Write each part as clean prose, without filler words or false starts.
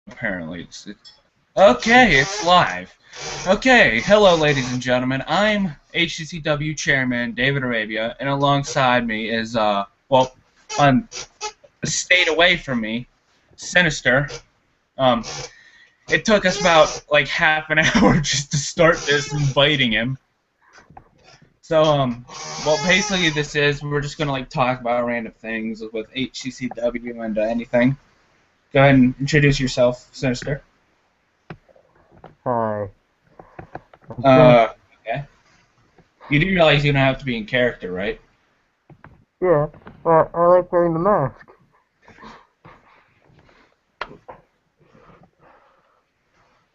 Apparently, it's okay. It's live. Okay, hello, ladies and gentlemen. I'm HCCW Chairman David Arabia, and alongside me is on a state away from me, Sinister. Um, it took us about like half an hour just to start this, inviting him. So basically we're just gonna like talk about random things with HCCW and anything. Go ahead and introduce yourself, Sinister. Hi. Okay. You do realize you don't have to be in character, right? Yeah, but I like wearing the mask.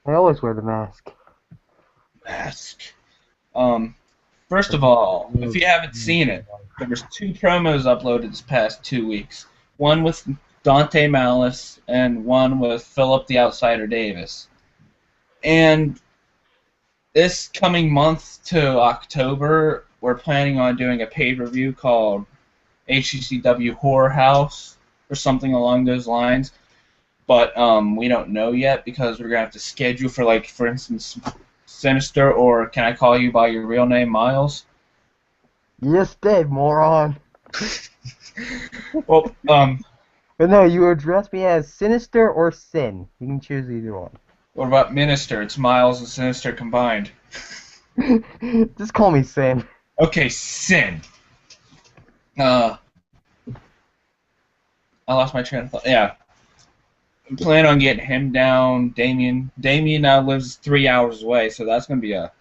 I always wear the mask. Mask. First of all, if you haven't seen it, there was 2 promos uploaded this past 2 weeks. One with Dante Malice and one with Philip the Outsider Davis. And this coming month to October, we're planning on doing a pay-per-view called HCCW Horror House or something along those lines. But we don't know yet because we're going to have to schedule for, like, for instance, Sinister, or can I call you by your real name, Miles? Yes, Dave, moron. Well, But no, you address me as Sinister or Sin. You can choose either one. What about Minister? It's Miles and Sinister combined. Just call me Sin. Okay, Sin. I lost my train of thought. Yeah. I plan on getting him down. Damien now lives 3 hours away, so that's going to be a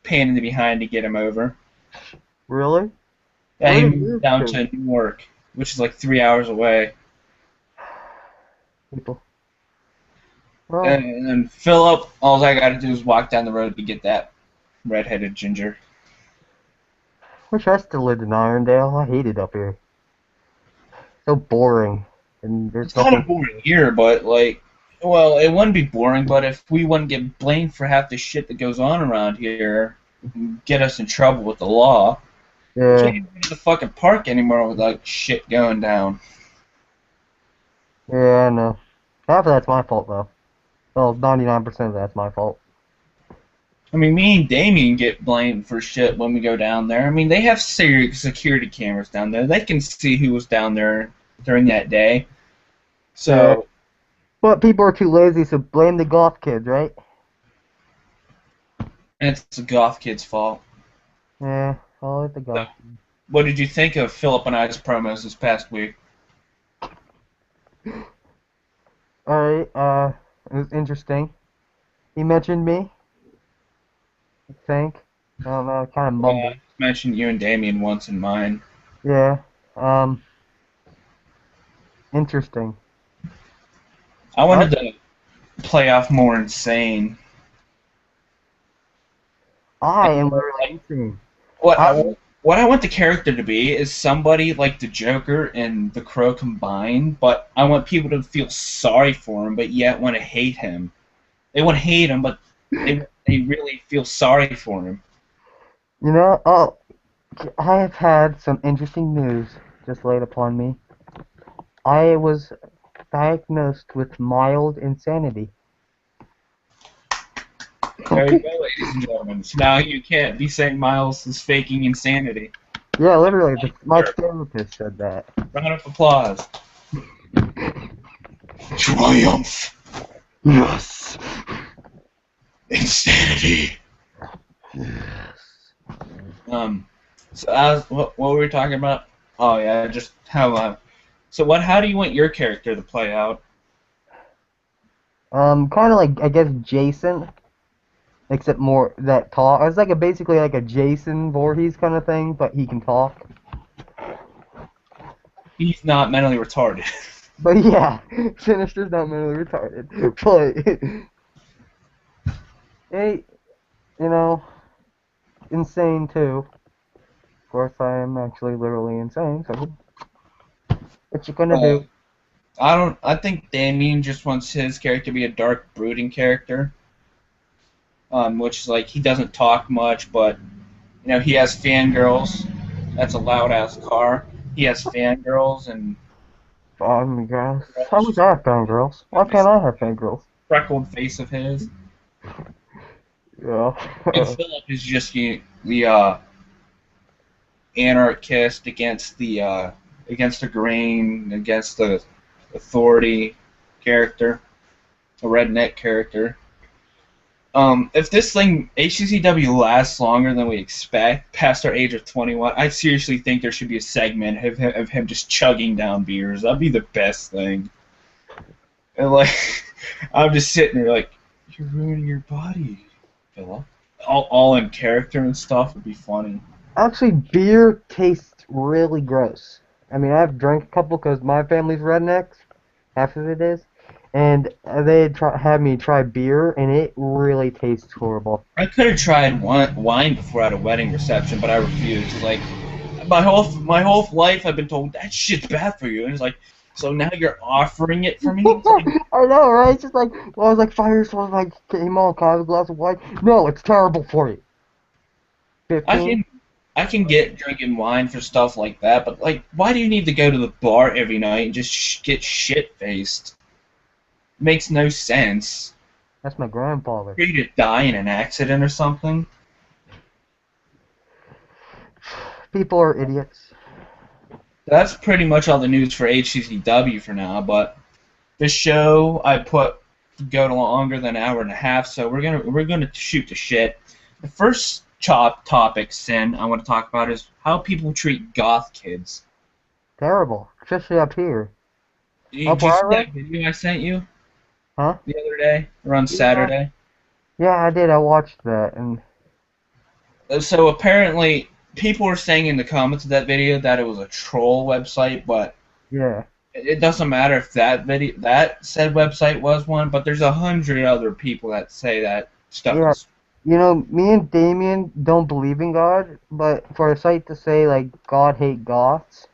pain in the behind to get him over. Really? Yeah, he moved down to Newark, which is like 3 hours away. People. Well, And then Philip, all I got to do is walk down the road to get that redheaded ginger. wish I still lived in Irondale. I hate it up here. So boring. And there's It's kind of boring here, but like, well, it wouldn't be boring, but if we wouldn't get blamed for half the shit that goes on around here, and get us in trouble with the law. Yeah. We can't even go to the fucking park anymore without shit going down. Yeah, I know. Half of that's my fault, though. Well, 99% of that's my fault. I mean, me and Damien get blamed for shit when we go down there. I mean, they have security cameras down there. They can see who was down there during that day. So, But people are too lazy, so blame the Goth kids, right? it's the Goth kid's fault. Yeah, I'll let the Goth. What did you think of Philip and I's promos this past week? Alright, it was interesting. He mentioned me, I think. I don't know, kind of mumbled. I mentioned you and Damien once in mine. Yeah, interesting. I wanted to play off more insane. I am really insane. What I want the character to be is somebody like the Joker and the Crow combined, but I want people to feel sorry for him, but yet want to hate him. They want to hate him, but they really feel sorry for him. You know, I have had some interesting news just laid upon me. I was diagnosed with mild insanity. There you go, ladies and gentlemen. So now you can't be saying Miles is faking insanity. Yeah, literally, my therapist said that. Round of applause. Triumph. Yes. Insanity. Yes. So what were we talking about? Oh yeah, just how. How do you want your character to play out? Kind of like, I guess, Jason, except more that talk. It's like basically like a Jason Voorhees kind of thing, but he can talk. He's not mentally retarded. But yeah, Sinister's not mentally retarded. But hey, you know, insane too. Of course, I am actually literally insane. So, what you gonna do? I think Damien just wants his character to be a dark, brooding character. Which is like he doesn't talk much, but you know he has fangirls. That's a loud ass car. He has fangirls, and Girls. How was that, fangirls? Why can't I have fangirls? Freckled face of his. Yeah. And Philip is just the anarchist against the grain, against the authority character, a redneck character. If this thing HCCW lasts longer than we expect, past our age of 21, I seriously think there should be a segment of him just chugging down beers. That'd be the best thing. And like, I'm just sitting there like, you're ruining your body, Philip. All in character and stuff would be funny. Actually, beer tastes really gross. I mean, I've drank a couple because my family's rednecks. Half of it is. And they had me try beer, and it really tastes horrible. I could have tried wine before at a wedding reception, but I refused. Like, my whole life I've been told that shit's bad for you, and it's like, so now you're offering it for me? Like, I know, right? It's just like, well, I was like 5 years old, like, came on, can I have a glass of wine? No, it's terrible for you. 15? I can get drinking wine for stuff like that, but like, why do you need to go to the bar every night and just get shit faced? Makes no sense. That's my grandfather. For you to die in an accident or something. People are idiots. That's pretty much all the news for HCCW for now, but this show I put to go longer than an hour and a half, so we're gonna shoot the shit. The first topic, Sin, I want to talk about is how people treat goth kids. Terrible, especially up here. Did you see that video I sent you? Huh? The other day, or on Saturday? Yeah, I did. I watched that, and so apparently people were saying in the comments of that video that it was a troll website, but yeah, it doesn't matter if that said website was one, but there's 100 other people that say that stuff yeah. is. You know, me and Damien don't believe in God, but for a site to say, like, God hate goths,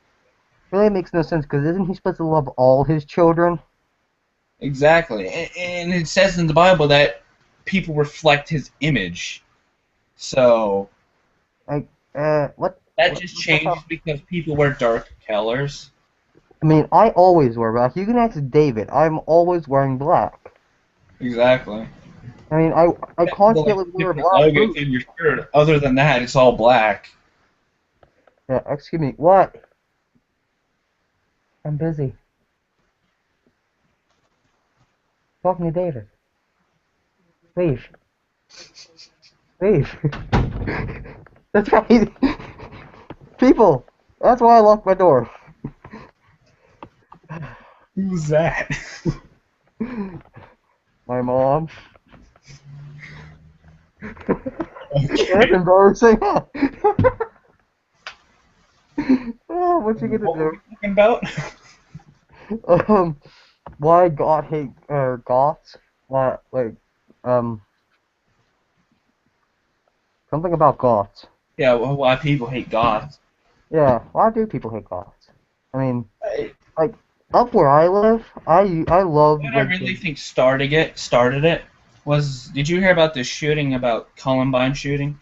really makes no sense, because isn't he supposed to love all his children? Exactly. And it says in the Bible that people reflect his image. So, Like, what? that just changes because people wear dark colors. I mean, I always wear black. You can ask David. I'm always wearing black. Exactly. I mean, I constantly wear black logos in your shirt. Other than that, it's all black. Yeah, excuse me. What? I'm busy. Talking to David. Leave. Leave. That's right. People, that's why I locked my door. Who's that? My mom. Okay. That's embarrassing. Oh, what's she gonna What were do? we talking about? Why God hate goths? Why, like, something about goths. Yeah, well, why people hate goths. Yeah, why do people hate goths? I mean, like, up where I live, I love. What I really think started it was, did you hear about the shooting, about Columbine shooting?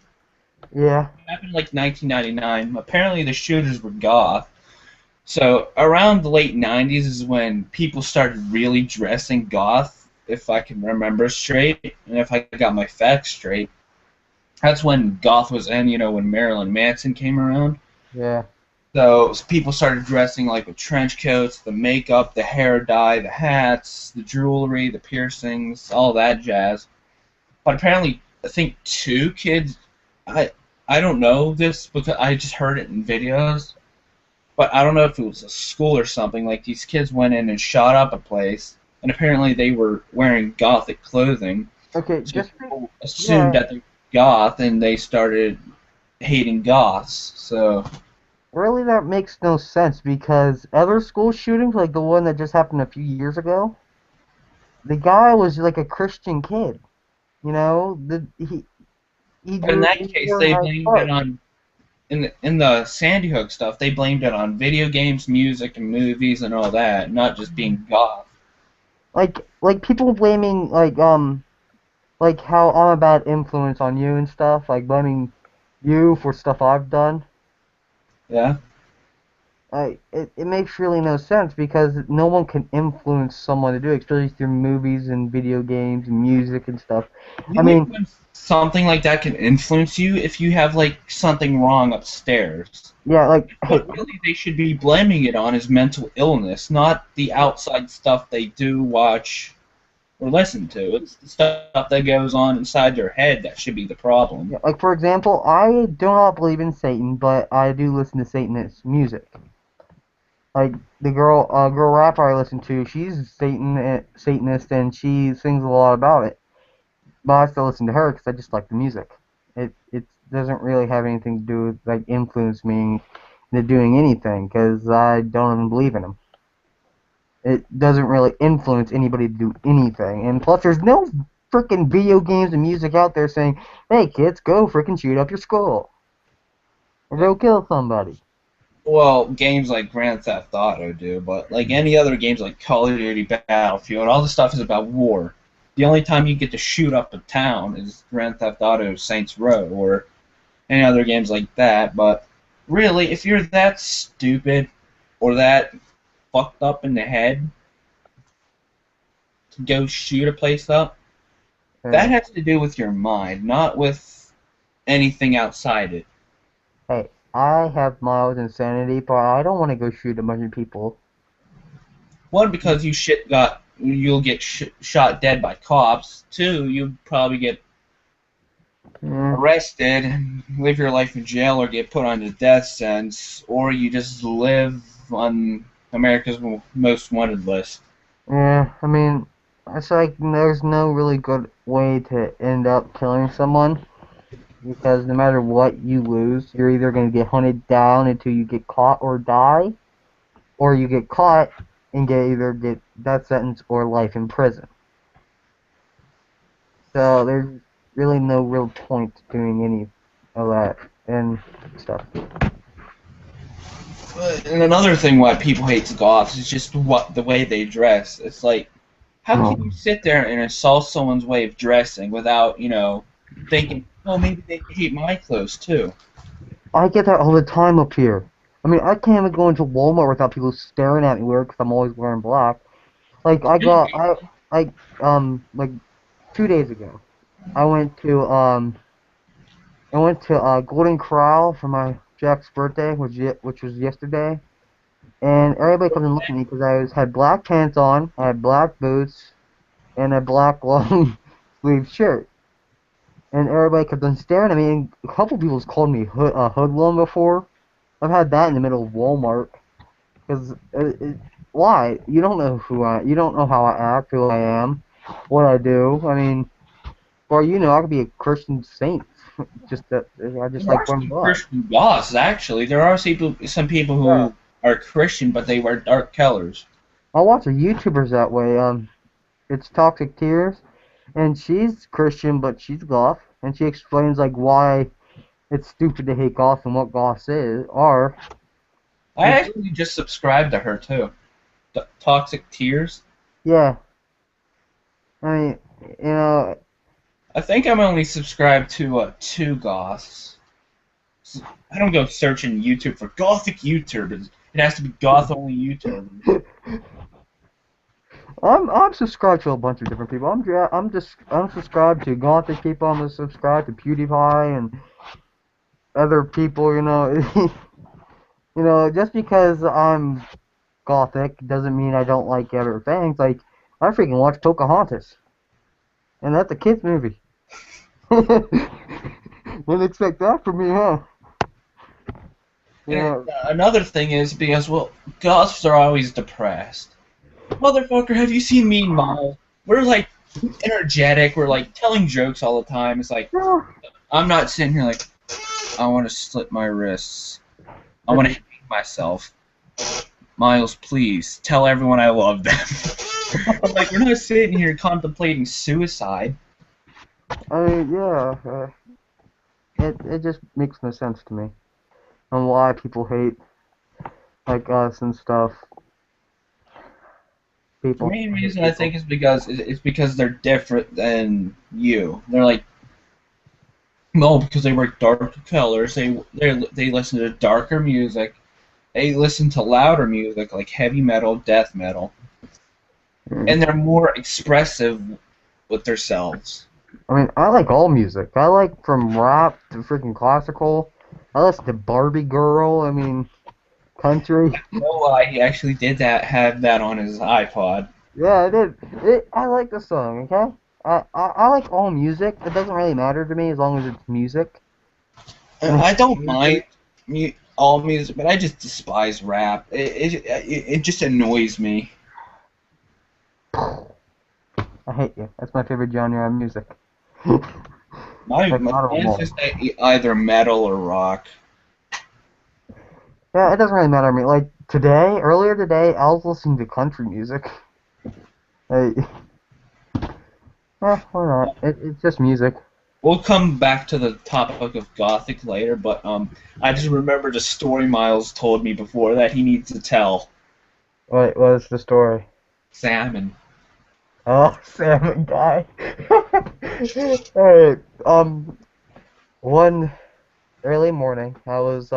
Yeah. It happened like 1999. Apparently the shooters were goth. So around the late 90s is when people started really dressing goth, if I can remember straight, and if I got my facts straight. That's when goth was in, when Marilyn Manson came around. Yeah. So people started dressing like with trench coats, the makeup, the hair dye, the hats, the jewelry, the piercings, all that jazz. But apparently, I think 2 kids, I don't know this because I just heard it in videos, but I don't know if it was a school or something. Like, these kids went in and shot up a place, and apparently they were wearing gothic clothing. Okay, So just people assumed that they were goth, and they started hating goths. So really, that makes no sense because other school shootings, like the one that just happened a few years ago, the guy was like a Christian kid. He in that case, they blamed it on in the Sandy Hook stuff. They blamed it on video games, music, and movies, and all that, not just being goth. Like people blaming like how I'm a bad influence on you and stuff, like blaming you for stuff I've done. Yeah. it makes really no sense because no one can influence someone to do it, especially through movies and video games and music and stuff. The I only mean, time something like that can influence you if you have like something wrong upstairs. yeah, like, hey, What really they should be blaming it on is mental illness, not the outside stuff they do, watch, or listen to. It's the stuff that goes on inside their head that should be the problem. yeah, like for example, I do not believe in Satan, but I do listen to Satanist music. Like the girl rapper I listen to, she's Satanist, and she sings a lot about it. But I still listen to her because I just like the music. It doesn't really have anything to do with like influence me into doing anything because I don't even believe in them. It doesn't really influence anybody to do anything. And plus, there's no freaking video games and music out there saying, "Hey kids, go freaking shoot up your skull or go kill somebody." Well, games like Grand Theft Auto do, but like any other games like Call of Duty, Battlefield, all this stuff is about war. The only time you get to shoot up a town is Grand Theft Auto Saints Row or any other games like that. But really, if you're that stupid or that fucked up in the head to go shoot a place up, that has to do with your mind, not with anything outside it. Hey, I have mild insanity, but I don't want to go shoot a bunch of people. One, because you'll get shot dead by cops. Two, you'll probably get arrested and live your life in jail or get put on a death sentence, or you just live on America's Most Wanted list. Yeah, I mean, it's like there's no really good way to end up killing someone because no matter what you lose, you're either going to get hunted down until you get caught or die, or you get caught and either get death sentence or life in prison. So there's really no real point to doing any of that and stuff. And another thing why people hate the Goths is just the way they dress. It's like, how can you sit there and insult someone's way of dressing without, thinking, oh, maybe they hate my clothes too? I get that all the time up here. I mean, I can't even go into Walmart without people staring at me weird because I'm always wearing black. Like, like 2 days ago, I went to Golden Corral for my Jack's birthday, which was yesterday, and everybody comes and looked at me because I had black pants on, I had black boots, and a black long sleeve shirt. And everybody kept on staring at me, and a couple people called me a hoodlum before. I've had that in the middle of Walmart. Because, why? You don't know you don't know how I act, who I am, what I do. I mean, or I could be a Christian saint. I just like wearing black. Christian Goths, actually. There are some people who are Christian, but they wear dark colors. I watch a YouTubers that way. It's Toxic Tears, and she's Christian, but she's goth, and she explains like why it's stupid to hate goth and what goths are. I actually just subscribed to her too. Toxic Tears. Yeah. I mean, I think I'm only subscribed to 2 Goths. I don't go searching YouTube for Gothic YouTubers. It has to be Goth-only YouTubers. I'm subscribed to a bunch of different people. I'm subscribed to Gothic people. I'm subscribed to PewDiePie and other people. Just because I'm Gothic doesn't mean I don't like other things. Like I freaking watch Pocahontas, and that's a kids movie. Wouldn't expect that from me, huh? Another thing is because Goths are always depressed. Motherfucker, have you seen Mean Miles? We're like energetic. We're like telling jokes all the time. It's like I'm not sitting here like I want to slit my wrists. I want to hate myself. Miles, please tell everyone I love them. Like we're not sitting here contemplating suicide. I mean, yeah. It just makes no sense to me on why people hate like us and stuff. People. The main reason I think is because they're different than you. They're like, no, because they wear darker colors. They listen to darker music. They listen to louder music like heavy metal, death metal, and they're more expressive with themselves. I mean, I like all music. I like from rap to freaking classical. I listen to Barbie Girl. I mean, country. No lie, he actually did have that on his iPod. Yeah, I did. I like the song. Okay. I like all music. It doesn't really matter to me as long as it's music. I don't mind all music, but I just despise rap. It just annoys me. I hate you. That's my favorite genre of music. Mine's just either metal or rock. Yeah, it doesn't really matter to me. Like earlier today, I was listening to country music. Hey, why not? It's just music. We'll come back to the topic of Gothic later, but I just remembered a story Miles told me before that he needs to tell. What is the story? Salmon. Oh, salmon guy. Alright, one early morning, I was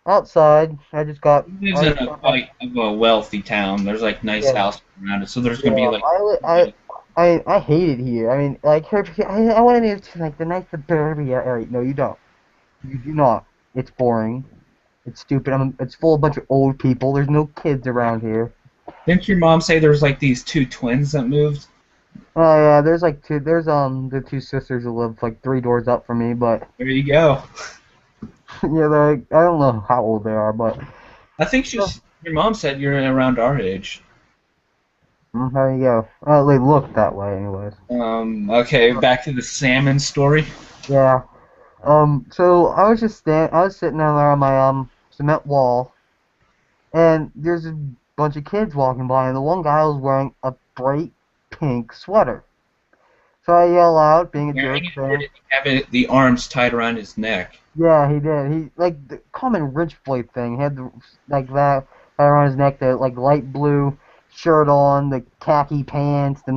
outside. I just got. He lives in quite a wealthy town. There's like nice houses around it, so there's gonna be like. I hate it here. I mean, like, I want to move to like the nice suburbia area. No, you don't. You do not. It's boring. It's stupid. It's full of a bunch of old people. There's no kids around here. Didn't your mom say there was like these two twins that moved? Oh yeah, there's like two. There's the two sisters who live like 3 doors up from me, but There you go. yeah, they're like, I don't know how old they are, but I think your mom said you're around our age. there you go. Oh, they look that way, anyways. Okay, back to the salmon story. Yeah. So I was sitting down there on my cement wall, and there's a bunch of kids walking by, and the one guy was wearing a bright pink sweater. So I yell out, being a jerk, saying, Have the arms tied around his neck. yeah, he did. He like the common rich boy thing. He had that around his neck, the like light blue shirt on, the khaki pants, the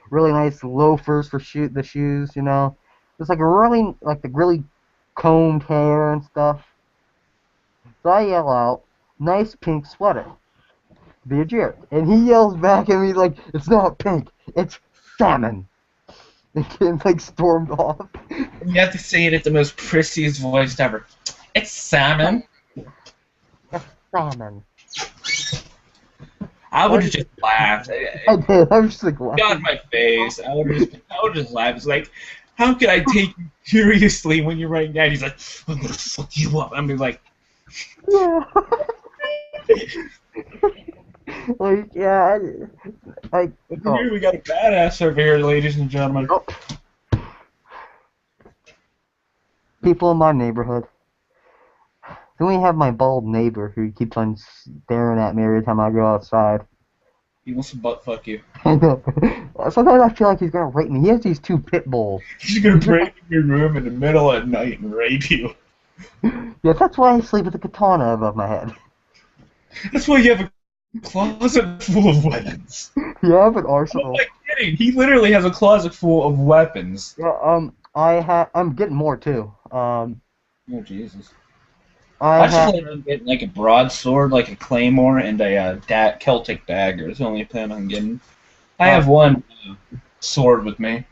really nice loafers for the shoes. You know, it's like the really combed hair and stuff. So I yell out, "Nice pink sweater." Be a jerk, and he yells back at me like, "It's not pink, it's salmon." The kid like stormed off. You have to say it at the most prissy voice ever. It's salmon. It's salmon. I would have just laughed. I did. I was just like laughing. Got my face. I would just laugh. It's like, how could I take you seriously when you're right now? He's like, I'm gonna fuck you up. I'm like, yeah. Like, yeah, here we got a badass over here, ladies and gentlemen. People in my neighborhood. Then we have my bald neighbor who keeps on staring at me every time I go outside. He wants to butt fuck you. I know. Sometimes I feel like he's gonna rape me. He has these 2 pit bulls. He's gonna break in your room in the middle of the night and rape you. Yeah, that's why I sleep with a katana above my head. That's why you have a closet full of weapons. You have an arsenal. I'm not kidding. He literally has a closet full of weapons. Yeah, I'm getting more too. Oh Jesus. I just plan on getting like a broadsword, like a claymore, and a Celtic dagger. That's the only plan on getting. I have one sword with me.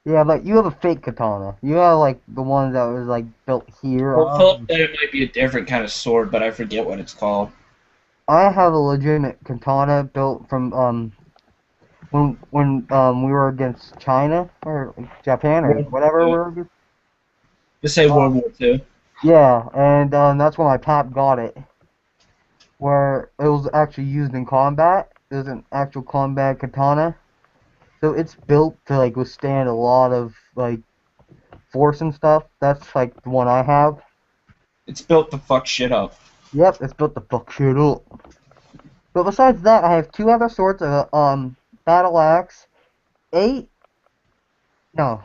Yeah, but you have a fake katana. You have like the one that was like built here. Well, Philip said it might be a different kind of sword, but I forget what it's called. I have a legitimate katana built from when we were against China or Japan or whatever we were against. Just say World War II. Yeah, and that's when my pap got it, where it was actually used in combat. It was an actual combat katana, so it's built to like withstand a lot of like force and stuff. That's like the one I have. It's built to fuck shit up. Yep, it's built to fuck shit up. But besides that, I have 2 other sorts of battle axe, 8. No,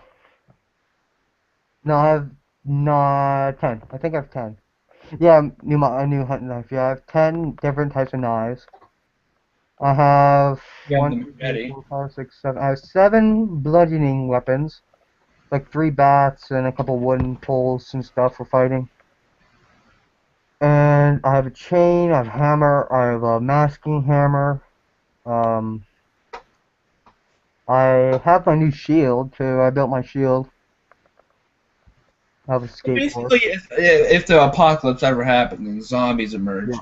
I have 10. I think I have 10. Yeah, a new hunting knife. Yeah, I have 10 different types of knives. I have You have 1, them 2, 3, ready. 4, 5, 6, 7. I have 7 bludgeoning weapons, like 3 bats and a couple wooden poles and stuff for fighting. And I have a chain, I have a hammer, I have a masking hammer. Um, I have my new shield too. I built my shield. I have a skateboard. Basically, if the apocalypse ever happened and zombies Yeah, emerged,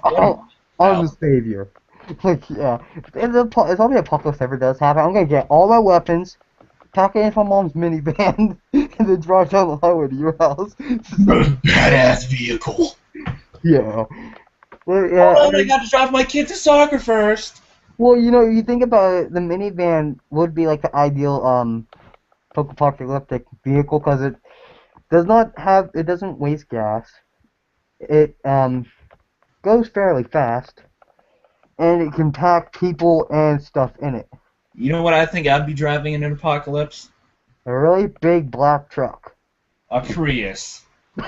I'm the savior. Like, yeah, if zombie apocalypse ever does happen, I'm gonna get all my weapons, pack it into my mom's minivan, and then drive down the highway to your house. badass vehicle. Yeah. Well, yeah. Oh, I got to drive my kid to soccer first. Well, you think about it, the minivan would be like the ideal post-apocalyptic vehicle because it doesn't waste gas. It goes fairly fast, and it can pack people and stuff in it. You know what I think I'd be driving in an apocalypse? A really big black truck. A Prius. Yeah,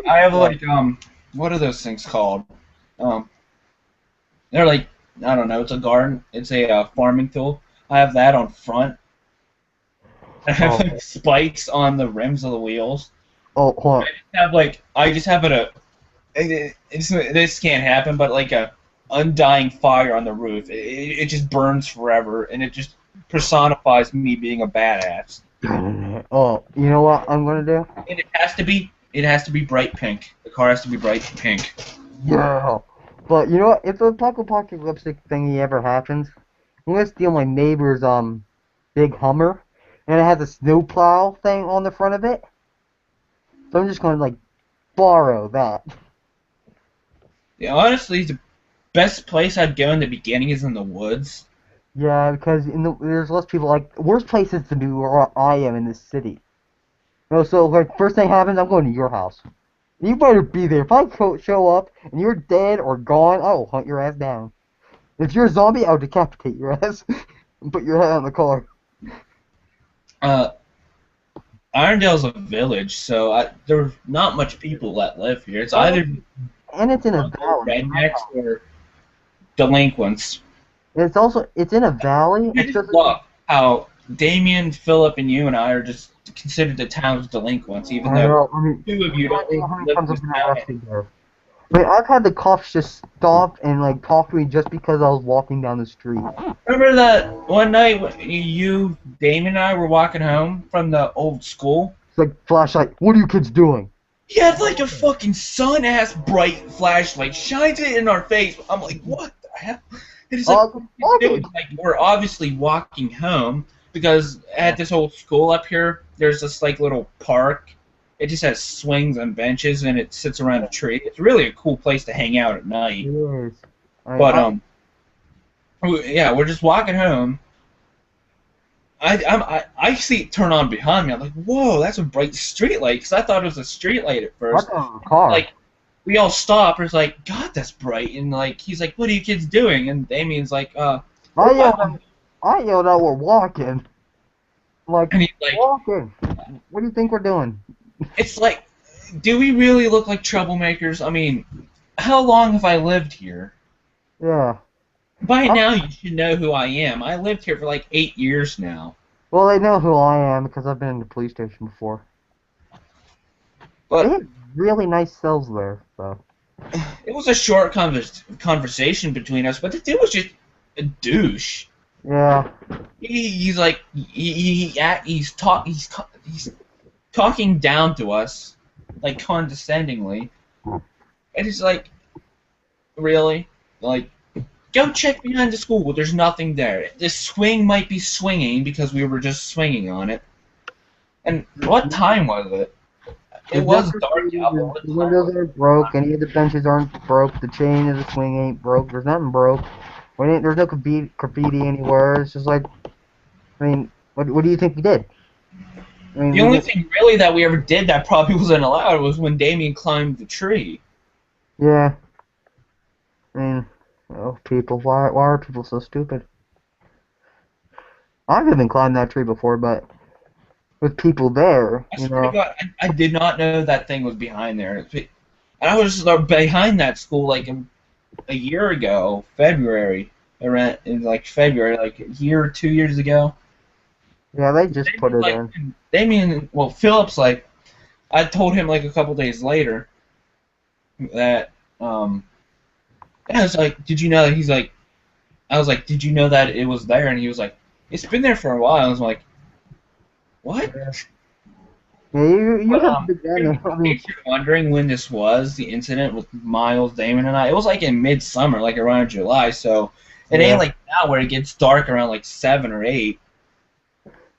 I have like what are those things called? They're like, I don't know. It's a garden. It's a farming tool. I have that on front. I have like spikes on the rims of the wheels. Oh, hold on. I just have this can't happen, but like a undying fire on the roof. It just burns forever, and it just personifies me being a badass. Oh, you know what I'm gonna do? And it has to be bright pink. The car has to be bright pink. Yeah. But you know what? If the apocalyptic thingy ever happens, I'm gonna steal my neighbor's big Hummer, and it has a snowplow thing on the front of it. So I'm just gonna like borrow that. Yeah, honestly, the best place I'd go in the beginning is in the woods. Yeah, because there's less people. Like, worst places to be where I am in this city. So like first thing happens, I'm going to your house. You better be there. If I show up and you're dead or gone, I will hunt your ass down. If you're a zombie, I'll decapitate your ass and put your head on the car. Irondale's a village, so there's not much people that live here. It's either and it's in a valley. rednecks or delinquents. It's in a valley. I just love how Damien, Philip, and you and I are just considered the town's delinquents, even though two of you don't live in this town. I mean, I've had the cops just stop and like talk to me just because I was walking down the street. Remember that one night when you, Damien, and I were walking home from the old school? It's like, flashlight, what are you kids doing? He had like a fucking sun-ass bright flashlight, shines it in our face. I'm like, what the hell? It's like, we're obviously walking home because at this old school up here, there's this like little park. It just has swings and benches, and it sits around a tree. It's really a cool place to hang out at night. It is. But yeah, we're just walking home. I see it turn on behind me. I'm like, whoa, that's a bright street light. Because I thought it was a street light at first. Like, we all stop. It's like, God, that's bright. And like, he's like, what are you kids doing? And Damien's like, I yelled out, we're walking. Like, and he's like, walking. What do you think we're doing? It's like, do we really look like troublemakers? I mean, how long have I lived here? Yeah. By now, you should know who I am. I lived here for like 8 years now. Well, they know who I am because I've been in the police station before. But they had really nice cells there, so. It was a short conversation between us, but the dude was just a douche. Yeah. He's like he's talking down to us, like condescendingly, and it's like, really, like, go check behind the school. There's nothing there. The swing might be swinging because we were just swinging on it. And what time was it? It was dark out. The windows aren't broke. Any of the benches aren't broke. The chain of the swing ain't broke. There's nothing broke. There's no graffiti anywhere. It's just like, I mean, what do you think we did? I mean, the only thing really that we ever did that probably wasn't allowed was when Damien climbed the tree. Yeah. I mean, oh, people, why are people so stupid? I've even climbed that tree before, but with people there, I swear to God, I did not know that thing was behind there. And I was behind that school like a year ago, February. around in like February, like a year or 2 years ago. Yeah, they just put it Like in. Damien, well, Phillips, like I told him like a couple days later that I was like, did you know that he's like, I was like, did you know that it was there? And he was like, it's been there for a while. I was like, what? Yeah, yeah you But have to be in there. I mean, case you're wondering when this was, the incident with Miles, Damon, and I, it was like in midsummer, like around July. So it ain't yeah. like now where it gets dark around like 7 or 8.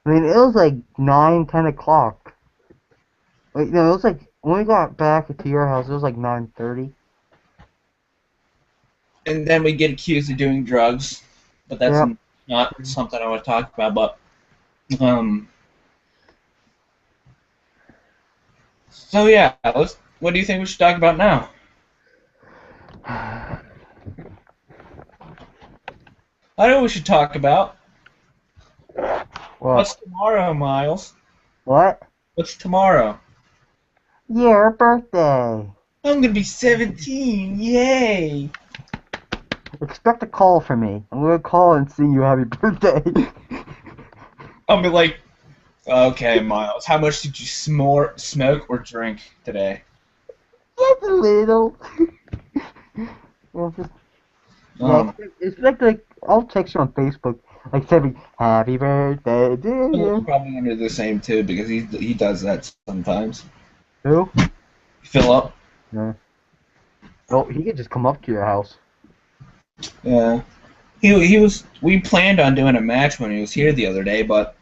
I mean, it was like 9, 10 o'clock. Like, no, it was like when we got back to your house, it was like 9:30. And then we get accused of doing drugs, but that's Yep. not something I want to talk about. But so yeah, what do you think we should talk about now? I know what we should talk about. What's What? tomorrow, Miles? What? What's tomorrow? Your birthday. I'm gonna be 17. Yay! Expect a call from me. I'm gonna call and sing you happy birthday. I'll be like, okay, Miles, how much did you smoke or drink today? Just a little. Well, just, Um, it's like I'll text you on Facebook, like saying happy birthday to Philip's you. probably gonna do the same too because he does that sometimes. Who? Philip. Yeah. Well, he could just come up to your house. Yeah. He was. We planned on doing a match when he was here the other day, but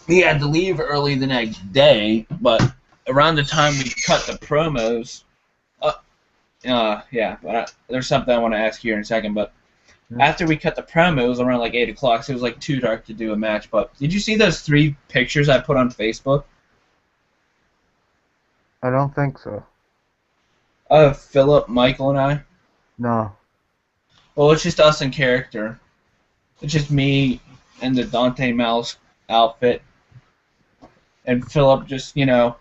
he had to leave early the next day. But around the time we cut the promos, yeah. But there's something I want to ask you in a second. But after we cut the promos around like 8 o'clock, so it was like too dark to do a match. But did you see those 3 pictures I put on Facebook? I don't think so. Philip, Michael, and I. No. Well, it's just us in character. It's just me and the Dante Mouse outfit. And Philip just, and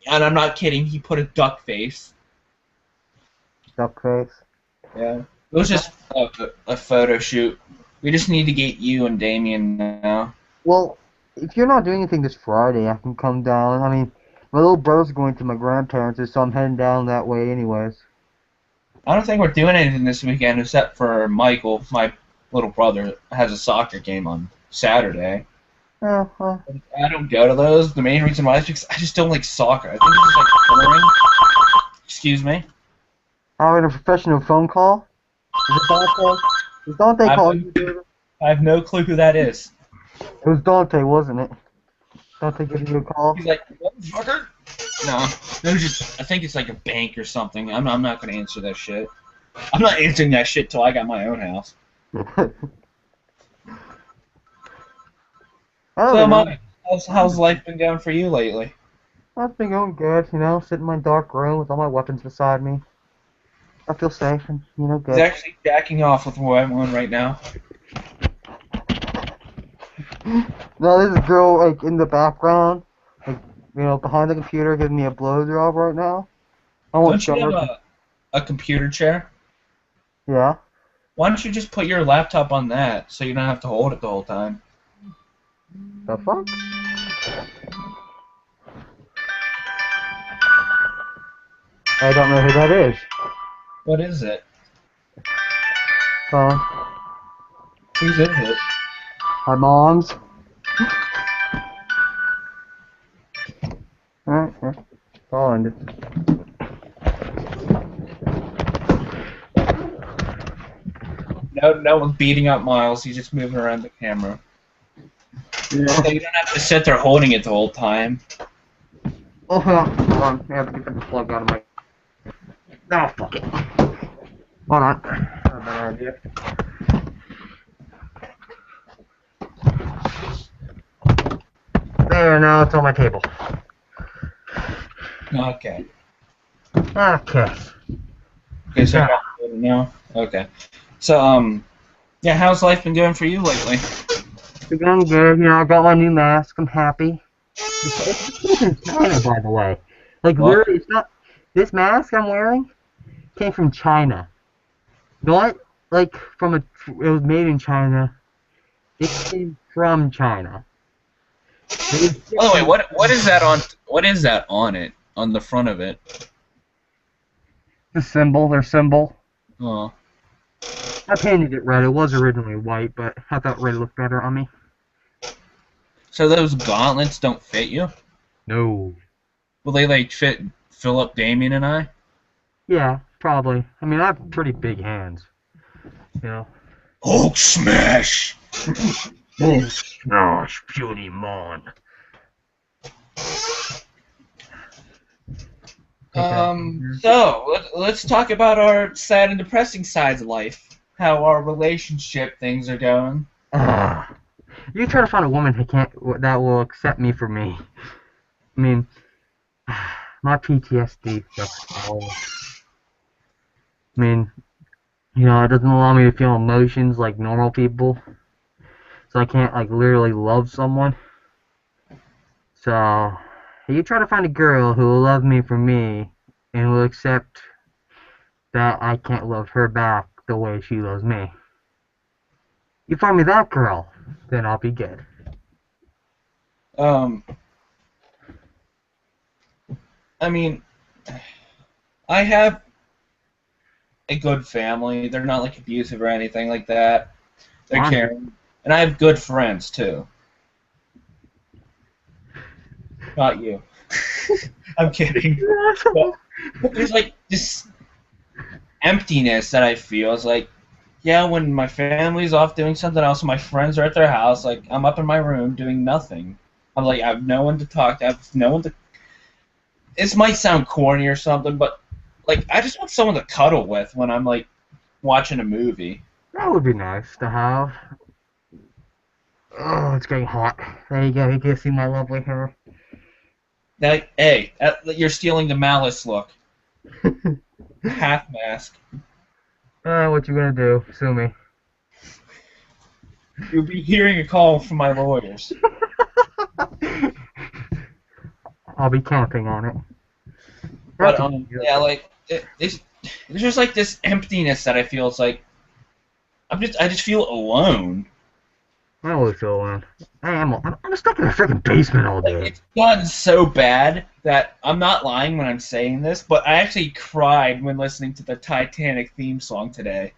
I'm not kidding, he put a duck face. Duck face. Yeah. It was just a photo shoot. We just need to get you and Damien now. Well, if you're not doing anything this Friday, I can come down. I mean, my little brother's going to my grandparents', so I'm heading down that way anyways. I don't think we're doing anything this weekend except for Michael, my little brother, has a soccer game on Saturday. Well, I don't go to those. The main reason why is because I just don't like soccer. I think it's just like boring. Excuse me? having a professional phone call? Is it Dante? Is Dante calling you, David? I have no clue who that is. It was Dante, wasn't it? Dante giving you a call? He's like, motherfucker? No, it was just, I think it's like a bank or something. I'm not going to answer that shit. I'm not answering that shit till I got my own house. So, Mike, how's life been going for you lately? I've been going good, sit in my dark room with all my weapons beside me. I feel safe and, good. He's actually jacking off with who I'm on right now. No, there's a girl, like, in the background, like, behind the computer giving me a blowjob right now. I won't Don't show you her. have a computer chair? Yeah. Why don't you just put your laptop on that so you don't have to hold it the whole time? The fuck? I don't know who that is. What is it? Whose is it? My mom's. Alright, yeah. I'll end it. No one's beating up Miles. He's just moving around the camera. Yeah. So you don't have to sit there holding it the whole time. Oh, hold on. I have to get the plug out of my... Oh, fuck it. Hold on. That's a better idea. There, now it's on my table. Okay. Okay. Okay, so now. Okay. So, yeah, how's life been going for you lately? It's going good. I got my new mask. I'm happy. It's in China, by the way. Like, What? literally, it's not... This mask I'm wearing came from China. Not like it was made in China. It came from China. It was By the way, shipped what is that on? What is that on it? On the front of it? their symbol. Oh, I painted it red. It was originally white, but I thought red looked better on me. so those gauntlets don't fit you? No. Will they like fit Philip, Damien, and I? Yeah, probably. I mean, I have pretty big hands. You know. Hulk smash! Oh, smash, beauty mon. So let's talk about our sad and depressing sides of life. How our relationship things are going. You try to find a woman that will accept me for me. I mean, my PTSD stuff. I mean, it doesn't allow me to feel emotions like normal people. So I can't like literally love someone. So you try to find a girl who will love me for me and will accept that I can't love her back the way she loves me. You find me that girl, then I'll be good. I mean, I have a good family. They're not like abusive or anything like that. They're caring, and I have good friends too. Not you. I'm kidding. But there's like this emptiness that I feel. It's like, yeah, when my family's off doing something else and my friends are at their house, like I'm up in my room doing nothing. I'm like, I have no one to talk to. I have no one to. This might sound corny or something, but like I just want someone to cuddle with when I'm like watching a movie. That would be nice to have. Oh, it's getting hot. There you go. You can see my lovely hair. Now, hey, you're stealing the Malice look. Half mask. What you gonna do? Sue me. You'll be hearing a call from my lawyers. I'll be counting on it. But yeah, like there's just like this emptiness that I feel. It's like I just feel alone. I always feel alone. I'm stuck in a freaking basement all day. Like, it's gotten so bad that I'm not lying when I'm saying this, but I actually cried when listening to the Titanic theme song today.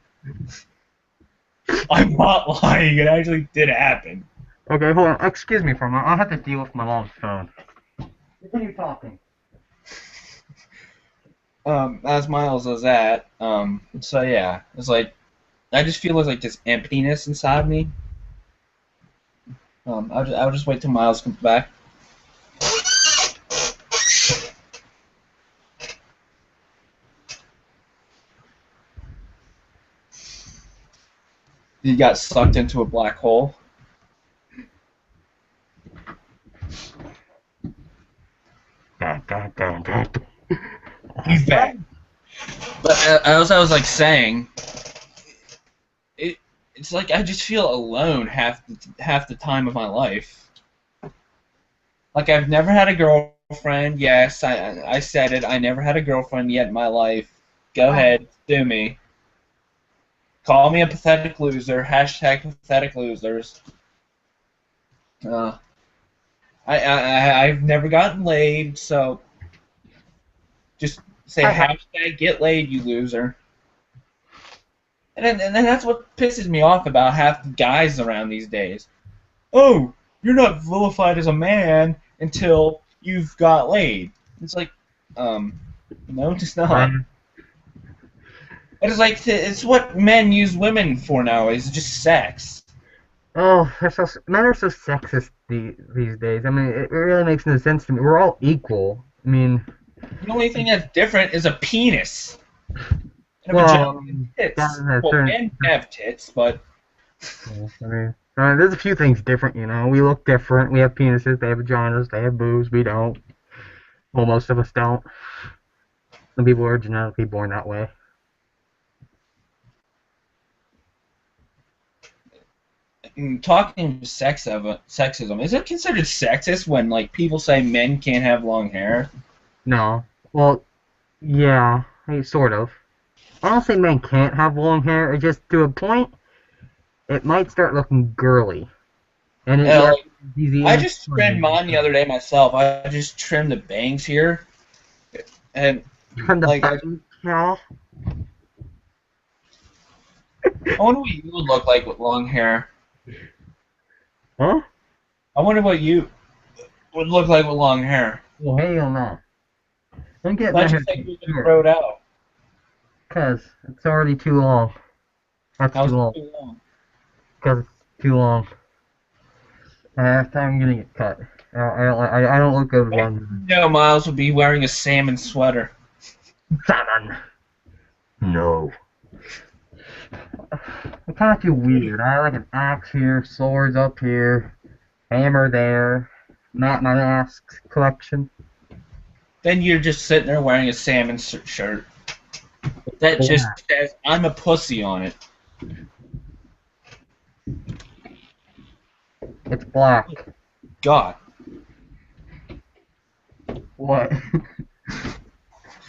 I'm not lying. It actually did happen. Okay, hold on. Excuse me for a moment. I'll have to deal with my mom's phone. Continue talking. As Miles was at, so yeah, it's like I just feel there's like this emptiness inside me. I'll just wait till Miles comes back. He got sucked into a black hole. He's back. But as I was like saying, it's like I just feel alone half the time of my life. Like I've never had a girlfriend. Yes, I said it. I never had a girlfriend yet in my life. Go ahead, sue me. Call me a pathetic loser. Hashtag pathetic losers. I've never gotten laid, so just say hashtag get laid, you loser. And then that's what pisses me off about half the guys around these days. Oh, you're not vilified as a man until you've got laid. It's like, no, it's not. But it's like, it's what men use women for nowadays, just sex. Oh, men are so sexist these days. I mean, it really makes no sense to me. We're all equal. I mean... The only thing that's different is a penis. And tits. Well, men have tits, but... I mean, there's a few things different, We look different. We have penises, they have vaginas, they have boobs, we don't. Well, most of us don't. Some people are genetically born that way. Talking sexism, is it considered sexist when like people say men can't have long hair? No. Well, yeah, sort of. I don't say men can't have long hair. It's just to a point, it might start looking girly. And it, Yeah, yeah, like, it's easy. I And just trimmed mine the other day myself. I just trimmed the bangs here, and from the like back, yeah. I wonder what you would look like with long hair. Huh? I wonder what you would look like with long hair. Well, hell no. Don't get my Why'd you hair think you were gonna short, grow it out? because it's already too long. That's How's too it long. too long? Because it's too long. After I'm gonna get cut. I don't look good with long No, Miles would be wearing a salmon sweater. hair. Salmon. No. I kind of feel weird. I have like an axe here, swords up here, hammer there, my mask collection. Then you're just sitting there wearing a salmon shirt. That just says, I'm a pussy on it. It's black. God. What?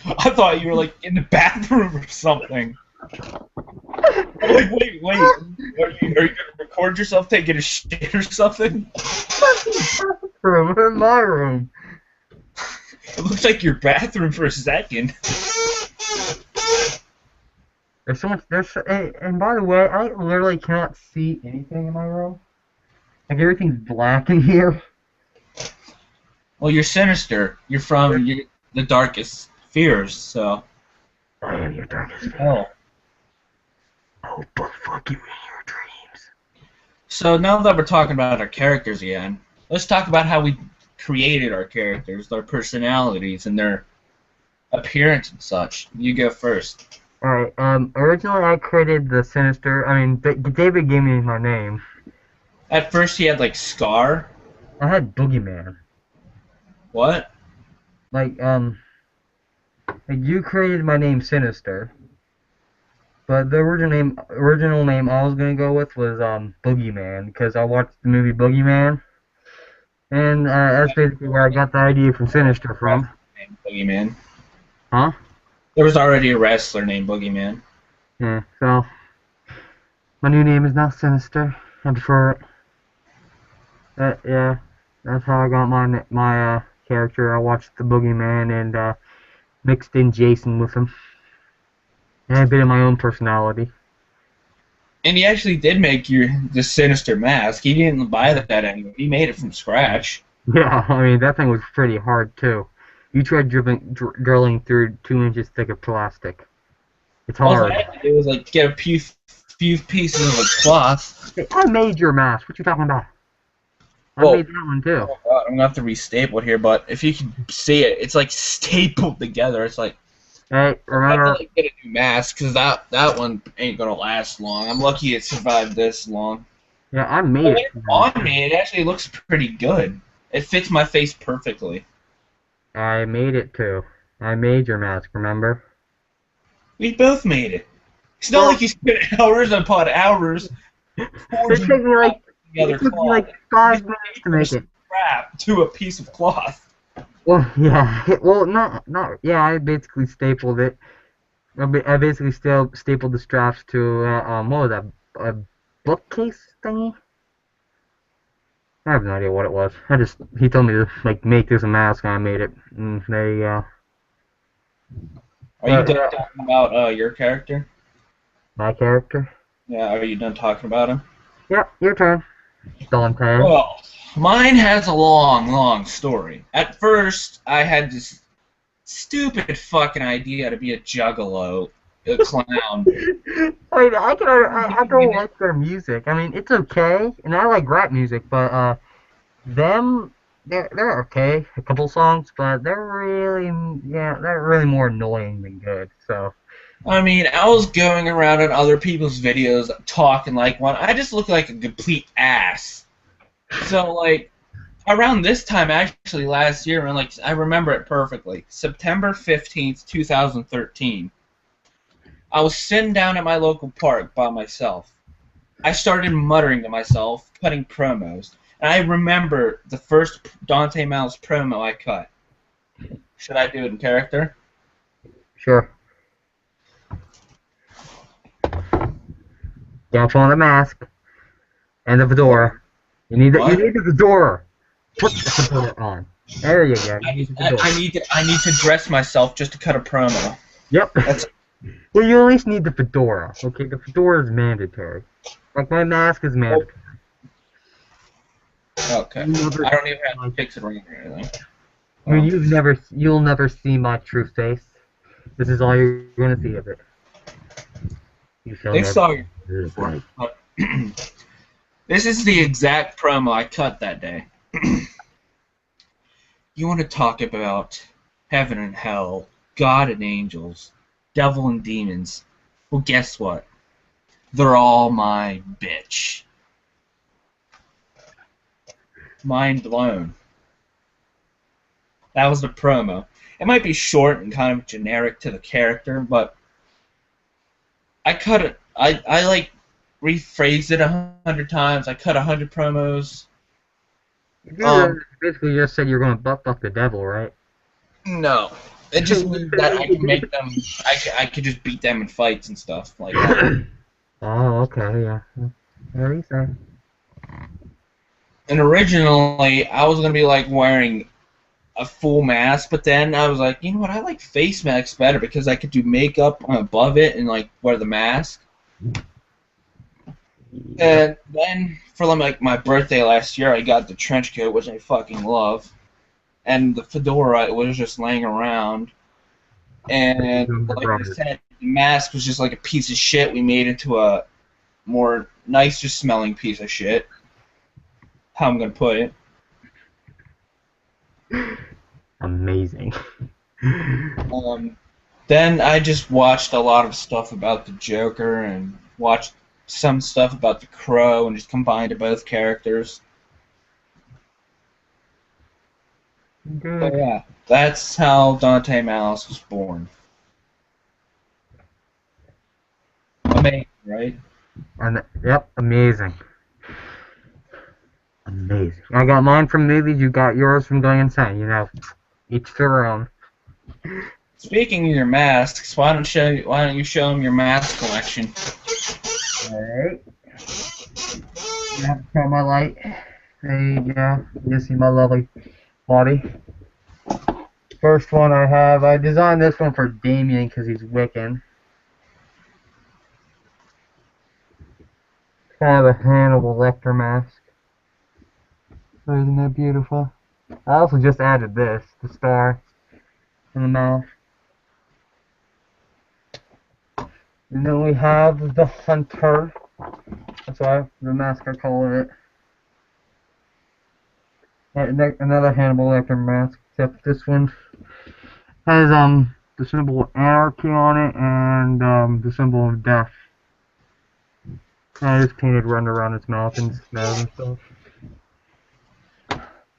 I thought you were, like, in the bathroom or something. Like, wait. Are you going to record yourself taking a shit or something? Room in my room. It looks like your bathroom for a second. There's so much. And by the way, I literally cannot see anything in my room. Like everything's black in here. Well, you're sinister. You're from the darkest fears, so. I am your darkest fear. Oh. Oh, but fuck you in your dreams. So now that we're talking about our characters again, let's talk about how we created our characters, their personalities, and their appearance and such. You go first. Alright, originally I created the Sinister. I mean, David gave me my name. At first he had, like, Scar. I had Boogeyman. What? Like, you created my name Sinister. But the original name I was gonna go with was, Boogeyman, because I watched the movie Boogeyman. And, that's basically where I got the idea from Sinister from. Boogeyman. Huh? There was already a wrestler named Boogeyman. Yeah, so, my new name is now Sinister. I prefer it. Yeah, that's how I got my character. I watched the Boogeyman and mixed in Jason with him, and a bit of my own personality. And he actually did make the Sinister mask. He didn't buy that anyway. He made it from scratch. Yeah, I mean that thing was pretty hard too. You tried drilling through 2 inches thick of plastic. It's hard. All I had to do was like get a few pieces of a cloth. I made your mask. What you talking about? I made that one too. Oh God, I'm gonna have to restaple it here, but if you can see it, it's like stapled together. It's like Hey, remember? I have to like, get a new mask because that one ain't gonna last long. I'm lucky it survived this long. Yeah, I made it. On me, it actually looks pretty good. It fits my face perfectly. I made it too. I made your mask. Remember? We both made it. It's not like you spent hours upon hours. It took me like It took me like 5 minutes to make it. Strap to a piece of cloth. Well, yeah. Well, not. Yeah, I basically stapled it. I basically stapled the straps to what was that? A bookcase thingy? I have no idea what it was. He told me to like make this a mask, and I made it. And there you go. Are you done talking about your character? My character? Yeah, are you done talking about him? Yep, your turn. Dante. Well, mine has a long story. At first, I had this stupid fucking idea to be a juggalo, a clown. I mean, I don't like their music. I mean, it's okay, and I like rap music, but they're okay. A couple songs, but they're really more annoying than good. So. I mean, I was going around on other people's videos talking like one. I just look like a complete ass. So, like, around this time, actually, last year, and like I remember it perfectly, September 15th, 2013, I was sitting down at my local park by myself. I started muttering to myself, cutting promos, and I remember the first Dante Miles promo I cut. Should I do it in character? Sure. Gotta put on the mask and the fedora. You need the fedora. Put the fedora on. There you go. I need to dress myself just to cut a promo. Yep. Well, you at least need the fedora. Okay, the fedora is mandatory. Like my mask is mandatory. Okay. I don't even have to fix it or anything. I mean, you'll never see my true face. This is all you're gonna see of it. They saw you. This is the exact promo I cut that day. You want to talk about heaven and hell, God and angels, devil and demons? Well, guess what? They're all my bitch. Mind blown. That was the promo. It might be short and kind of generic to the character, but I cut it. I like rephrased it 100 times. I cut 100 promos. You basically just said you're going to butt fuck the devil, right? No, it just means that I can make them. I could just beat them in fights and stuff like that. Oh, okay, yeah. What you say? And originally, I was gonna be like wearing a full mask, but then I was like, you know what? I like face masks better because I could do makeup above it and like wear the mask. And then for like my birthday last year, I got the trench coat, which I fucking love, and the fedora was just laying around. And like I said, the mask was just like a piece of shit we made into a more nicer smelling piece of shit. How I'm gonna put it. Amazing. Then I just watched a lot of stuff about the Joker and watched some stuff about the Crow and just combined both characters. Good. So yeah, that's how Dante Malice was born. Amazing, right? Yep, amazing. Amazing. I got mine from movies, you got yours from going insane, you know. Each their own. Speaking of your masks, why don't you show them your mask collection? Alright. You have to turn my light. There you go. You see my lovely body. First one I designed this one for Damien because he's Wiccan. Kind of a Hannibal Lecter mask. Isn't that beautiful? I also just added this, the star in the mouth. And then we have the Hunter. That's why the mask I call it. Another Hannibal Lecter mask, except this one has the symbol of anarchy on it and the symbol of death. I just painted run around its mouth and nose and stuff.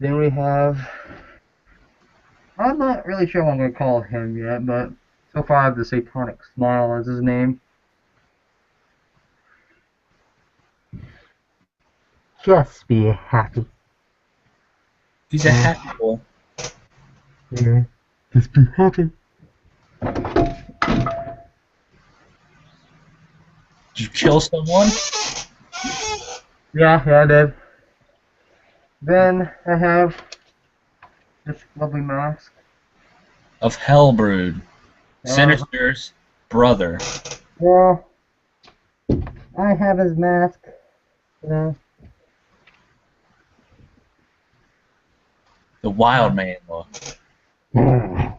Then we have, I'm not really sure what I'm going to call him yet, but so far I have the Satanic Smile as his name. Just be happy. He's a happy boy. Yeah, just be happy. Did you kill someone? Yeah, I did. Then I have this lovely mask. Of Hellbrood. Sinister's brother. Well, I have his mask. You know. The wild man look. You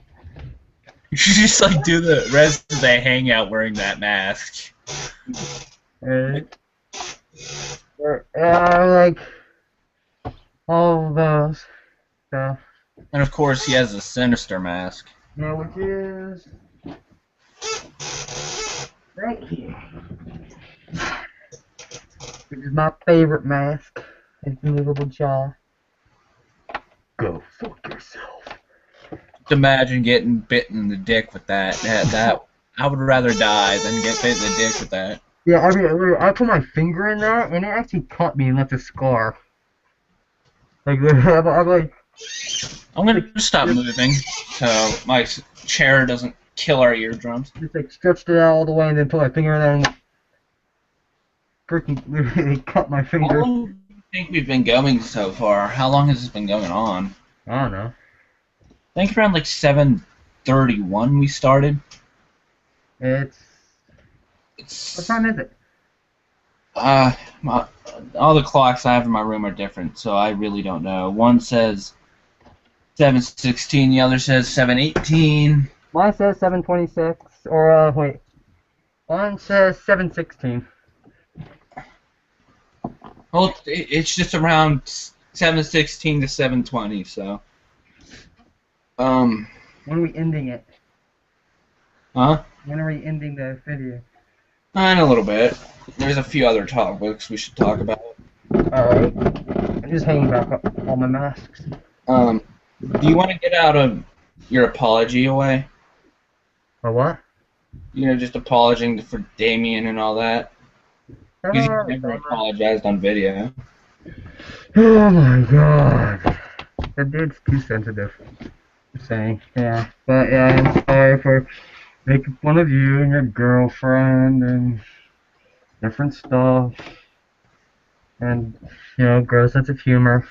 should just like do the rest of the hangout wearing that mask. Like all of those stuff. And of course he has a Sinister mask. Yeah, which is right here. Which is my favorite mask. It's the movable jaw. Go fuck yourself. Just imagine getting bitten in the dick with that. That I would rather die than get bit in the dick with that. Yeah, I mean, I put my finger in that, and it actually cut me and left a scar. Like, I'm like... I'm gonna stop moving so my chair doesn't kill our eardrums. Just like stretched it out all the way and then put my finger in there and... freaking literally cut my How finger. long do you think we've been going so far? How long has this been going on? I don't know. I think around like 7:31 we started. What Time is it? My, all the clocks I have in my room are different, so I really don't know. One says 7:16, the other says 7:18. Mine says 7:26, or wait. Mine says 7:16. Well, it's just around 7:16 to 7:20, so. When are we ending it? Huh? When are we ending the video? In a little bit. There's a few other topics we should talk about. Alright. I'm just hanging back up all my masks. Do you want to get out of your apology away? For what? You know, just apologizing for Damien and all that. Because you never apologized on video. Oh my god. That dude's too sensitive. I'm saying, yeah. But yeah, I'm sorry for making fun of you and your girlfriend and different stuff. And, you know, gross sense of humor.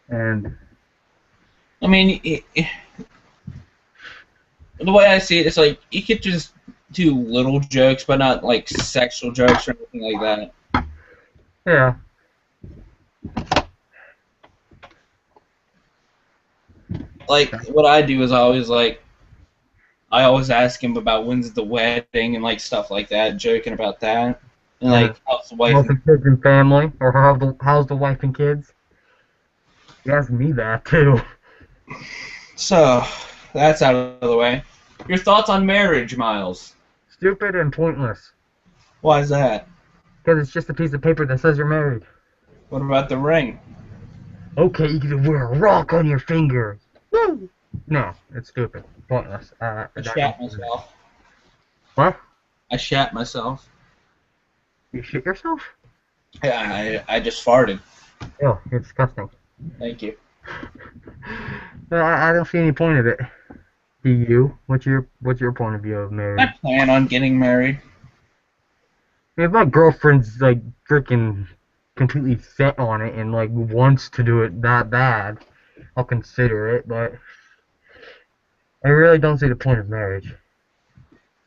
And I mean, the way I see it, it's like, you could just do little jokes, but not, like, sexual jokes or anything like that. yeah. Like, what I do is I always ask him about when's the wedding and, like, stuff like that, joking about that. And, like, how's the wife How's the kids and family? Or how's the wife and kids? You asked me that, too. So, that's out of the way. Your thoughts on marriage, Miles? Stupid and pointless. Why is that? Because it's just a piece of paper that says you're married. What about the ring? Okay, you can wear a rock on your finger. Woo! No, it's stupid. Pointless. I shat myself. What? I shat myself. You shit yourself? Yeah, I just farted. Ew, you're disgusting. Thank you. I don't see any point of it. Do you? What's your point of view of marriage? I plan on getting married. If my girlfriend's like freaking completely set on it and like wants to do it that bad, I'll consider it, but I really don't see the point of marriage.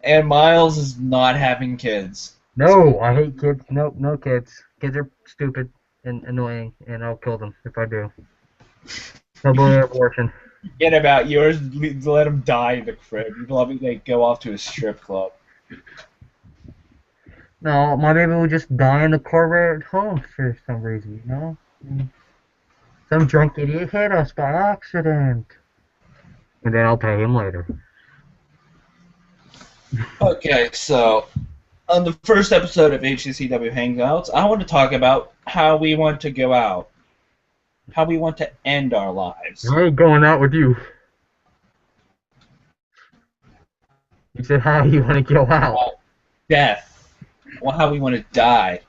And Miles is not having kids. No, I hate kids. Nope, no kids. Kids are stupid and annoying, and I'll kill them if I do. Probably abortion. Forget about yours. Let him die in the crib. You'd love me to go off to a strip club. No, my baby will just die in the car right at home for some reason, you know? Some drunk idiot hit us by accident. And then I'll pay him later. Okay, so on the first episode of HCCW Hangouts, I want to talk about how we want to go out. How we want to end our lives. I ain't going out with you. You said how you want to go out. Death. Well, how we want to die.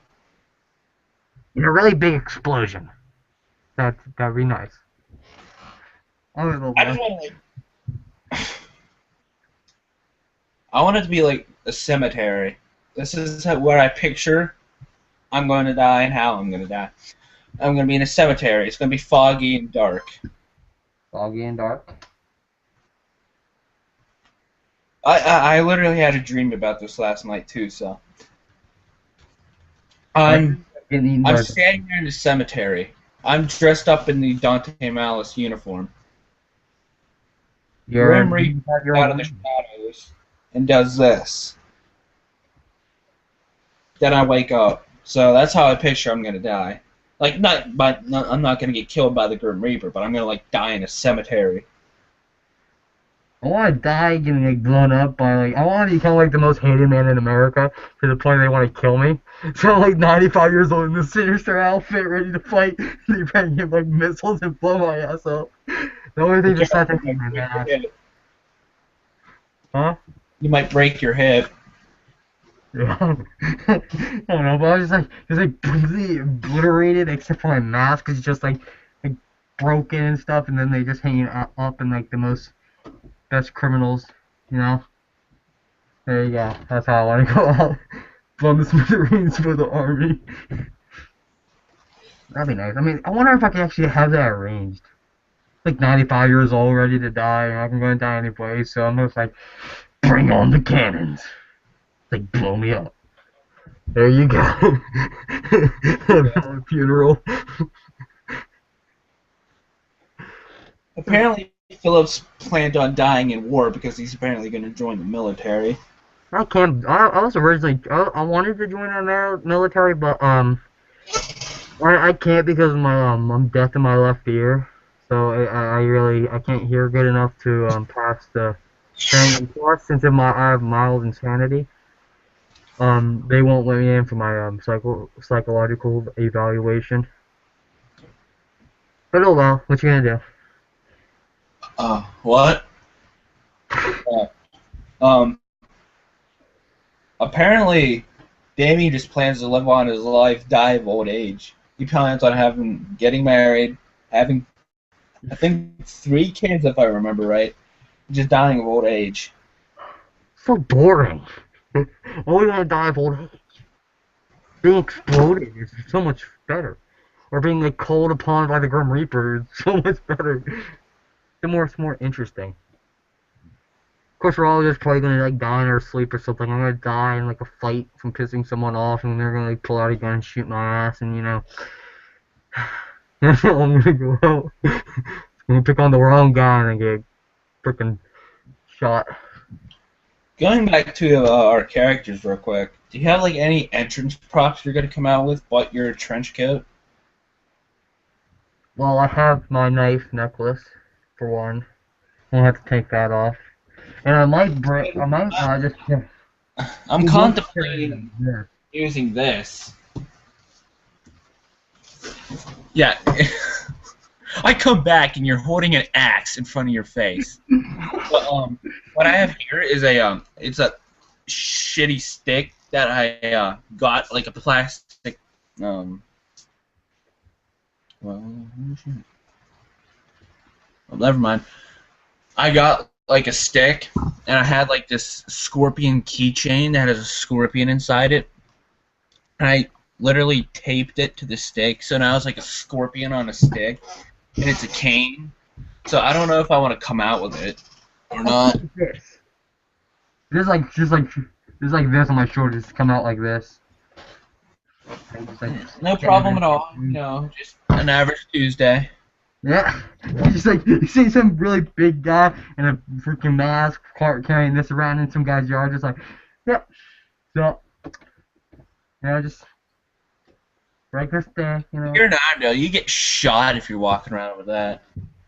In a really big explosion. That'd be nice. I just want to, I want it to be like a cemetery. This is where I picture I'm going to die and how I'm going to die. I'm going to be in a cemetery. It's going to be foggy and dark. Foggy and dark? I literally had a dream about this last night too, so. I'm standing there in the cemetery. I'm dressed up in the Dante Malice uniform. Grim Reaper out of the shadows and does this. Then I wake up. So that's how I picture I'm gonna die. Like I'm not gonna get killed by the Grim Reaper, but I'm gonna like die in a cemetery. I want to die getting like blown up by like I want to become like the most hated man in America to the point they want to kill me. So I'm like 95 years old in the sinister outfit, ready to fight. They bring him like missiles and blow my ass up. The only thing besides that is my ass. Huh? You might break your hip. Yeah. I don't know, but I was just like completely obliterated except for my mask is just like broken and stuff, and then they just hang it up in like the most best criminals, you know. There you go. That's how I want to go out. blown the smithereens for the army. That'd be nice. I mean, I wonder if I could actually have that arranged. Like 95 years old, ready to die, and I'm going to die anyway, so I'm just like, bring on the cannons. Like, blow me up. There you go. Funeral. Apparently, Phillips planned on dying in war because he's apparently going to join the military. I can't. I was originally. I wanted to join the military, but I can't because of my I'm deaf in my left ear, so I can't hear good enough to pass the training course since I have mild insanity. They won't let me in for my psychological evaluation. But oh well, what you gonna do? What? Apparently, Damien just plans to live on his life, die of old age. He plans on getting married, having, I think, 3 kids, if I remember right. Just dying of old age. So boring. Only want to die of old age. Being exploded is so much better. Or being like called upon by the Grim Reaper is so much better. It's more interesting. Of course, we're all just probably gonna like die in our sleep or something. I'm gonna die in like a fight from pissing someone off, and they're gonna like pull out a gun and shoot my ass, and you know, that's how I'm gonna go out. I'm gonna pick on the wrong guy and get freaking shot. Going back to our characters real quick, do you have like any entrance props you're gonna come out with but your trench coat? Well, I have my knife necklace for one. I'll have to take that off. And I might just. I'm contemplating using this. Yeah. I come back and you're holding an axe in front of your face. But what I have here is it's a shitty stick that I got, like a plastic well, never mind. I got like a stick, and I had like this scorpion keychain that has a scorpion inside it. And I literally taped it to the stick, so now it's like a scorpion on a stick, and it's a cane. So I don't know if I want to come out with it or not. There's like this on my shoulder, just come out like this. No problem at all. You know, just an average Tuesday. Yeah, just like you see some really big guy in a freaking mask carrying this around in some guy's yard, just like, yep, so, just regular stick, You're not, no. You get shot if you're walking around with that.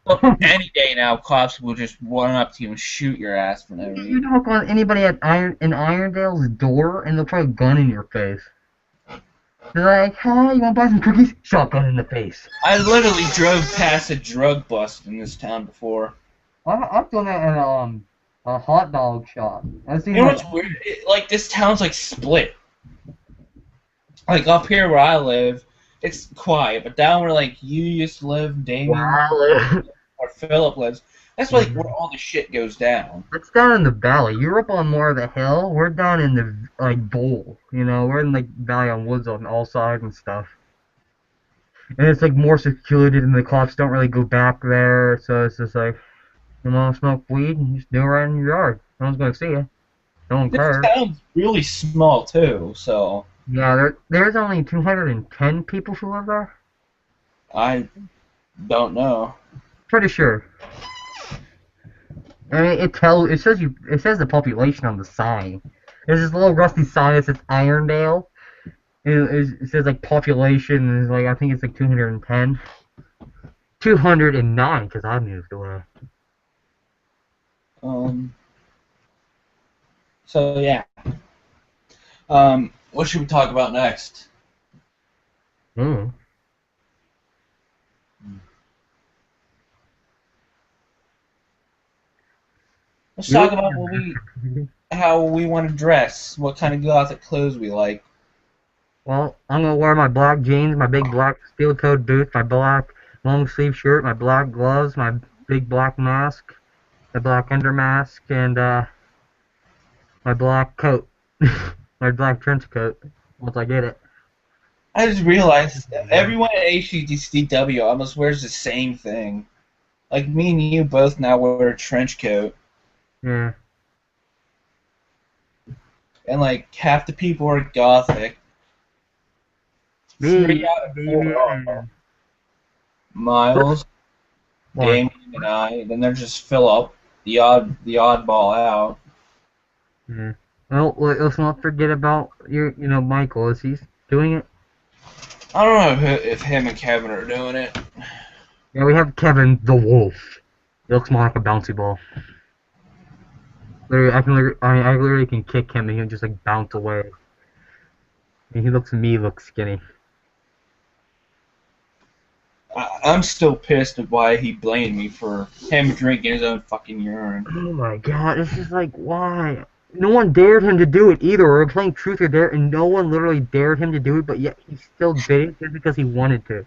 Well, any day now, cops will just run up to you and shoot your ass for no reason. You knock on anybody in Irondale's door, and they'll put a gun in your face. They're like, hey, you want to buy some cookies? Shotgun in the face. I literally drove past a drug bust in this town before. I've done that at a hot dog shop. You know what's weird? Like, this town's like split. Like, up here where I live, it's quiet, but down where like you used to live, Damien, or Philip lives, that's like where all the shit goes down. It's down in the valley. You're up on more of the hill. We're down in the like bowl. We're in like valley on woods on all sides and stuff. And it's like more secluded, and the cops don't really go back there. So it's just like, you want to smoke weed, and just do it right in your yard. No one's gonna see you. No one cares. This town's really small too, so. Yeah, there's only 210 people who live there. I don't know. Pretty sure. I mean, it says the population on the sign. There's this little rusty sign that says Irondale. It says like population, and like I think it's like 210. 209 because I moved away. So yeah. What should we talk about next? Let's talk about how we want to dress, what kind of gothic clothes we like. Well, I'm gonna wear my black jeans, my big black steel-toed boots, my black long-sleeve shirt, my black gloves, my big black mask, the black under mask, and my black coat, my black trench coat once I get it. I just realized that everyone at HCCW almost wears the same thing. Like, me and you both now wear a trench coat. Yeah. And, like, half the people are Gothic. Me, 3 out of 4 yeah. are. Miles, What? Damien, and I. Then there's just Philip, the oddball out. Yeah. Well, let's not forget about Michael. Is he doing it? I don't know if him and Kevin are doing it. Yeah, we have Kevin the Wolf. He looks more like a bouncy ball. Literally, I literally can kick him and he'll just like bounce away. And he looks skinny. I'm still pissed at why he blamed me for him drinking his own fucking urine. Oh my god, it's just like, why? No one dared him to do it either. We were playing Truth or Dare, and no one literally dared him to do it, but yet he still did it just because he wanted to.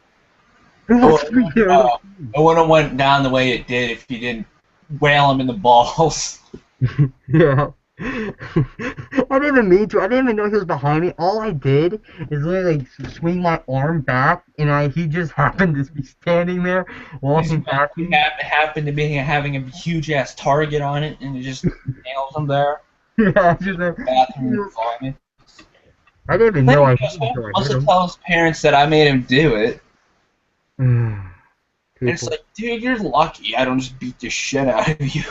It wouldn't have went down the way it did if you didn't whale him in the balls. Yeah. I didn't even mean to. I didn't even know he was behind me. All I did is literally like, swing my arm back, and he just happened to be standing there, walking past me. Happened to be having a huge ass target on it, and it just nails him there. Yeah, just like, bathroom vomit. I didn't even know I hit him. Also tell his parents that I made him do it. And it's like, dude, you're lucky I don't just beat the shit out of you.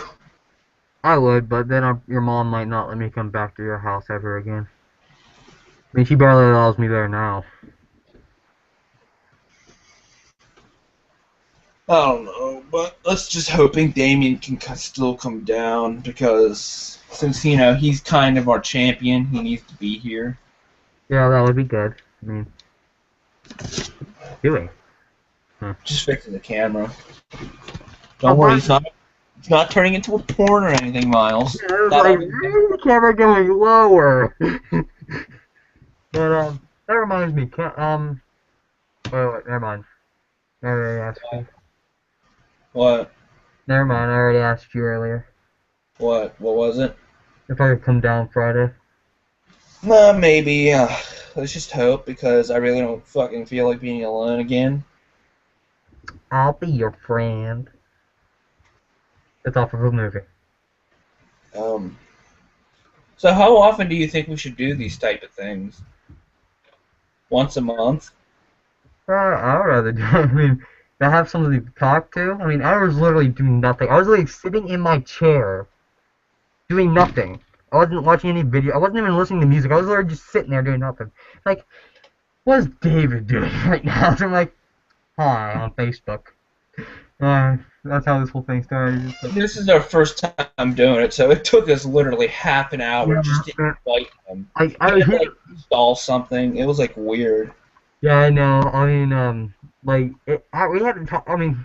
I would, but then your mom might not let me come back to your house ever again. I mean, she barely allows me there now. I don't know, but let's just hoping Damien can still come down, because since, he's kind of our champion, he needs to be here. Yeah, that would be good. I mean, doing. Just fixing the camera. Don't worry, it's not turning into a porn or anything, Miles. Yeah, it was like, the camera going lower. But, that reminds me, wait, never mind. I already asked you. What? Never mind, I already asked you earlier. What? What was it? If I could come down Friday. Maybe. Let's just hope, because I really don't fucking feel like being alone again. I'll be your friend. It's off of a movie. So how often do you think we should do these type of things? Once a month? I would rather do it. I mean, to have somebody to talk to. I mean, I was literally doing nothing. I was literally sitting in my chair, doing nothing. I wasn't watching any video. I wasn't even listening to music. I was literally just sitting there doing nothing. Like, what is David doing right now? So I'm like, hi, on Facebook. That's how this whole thing started. This is our first time doing it, so it took us literally half an hour just to invite him. I had to install something. It was like weird. Yeah, I know. I mean, we haven't talked. I mean,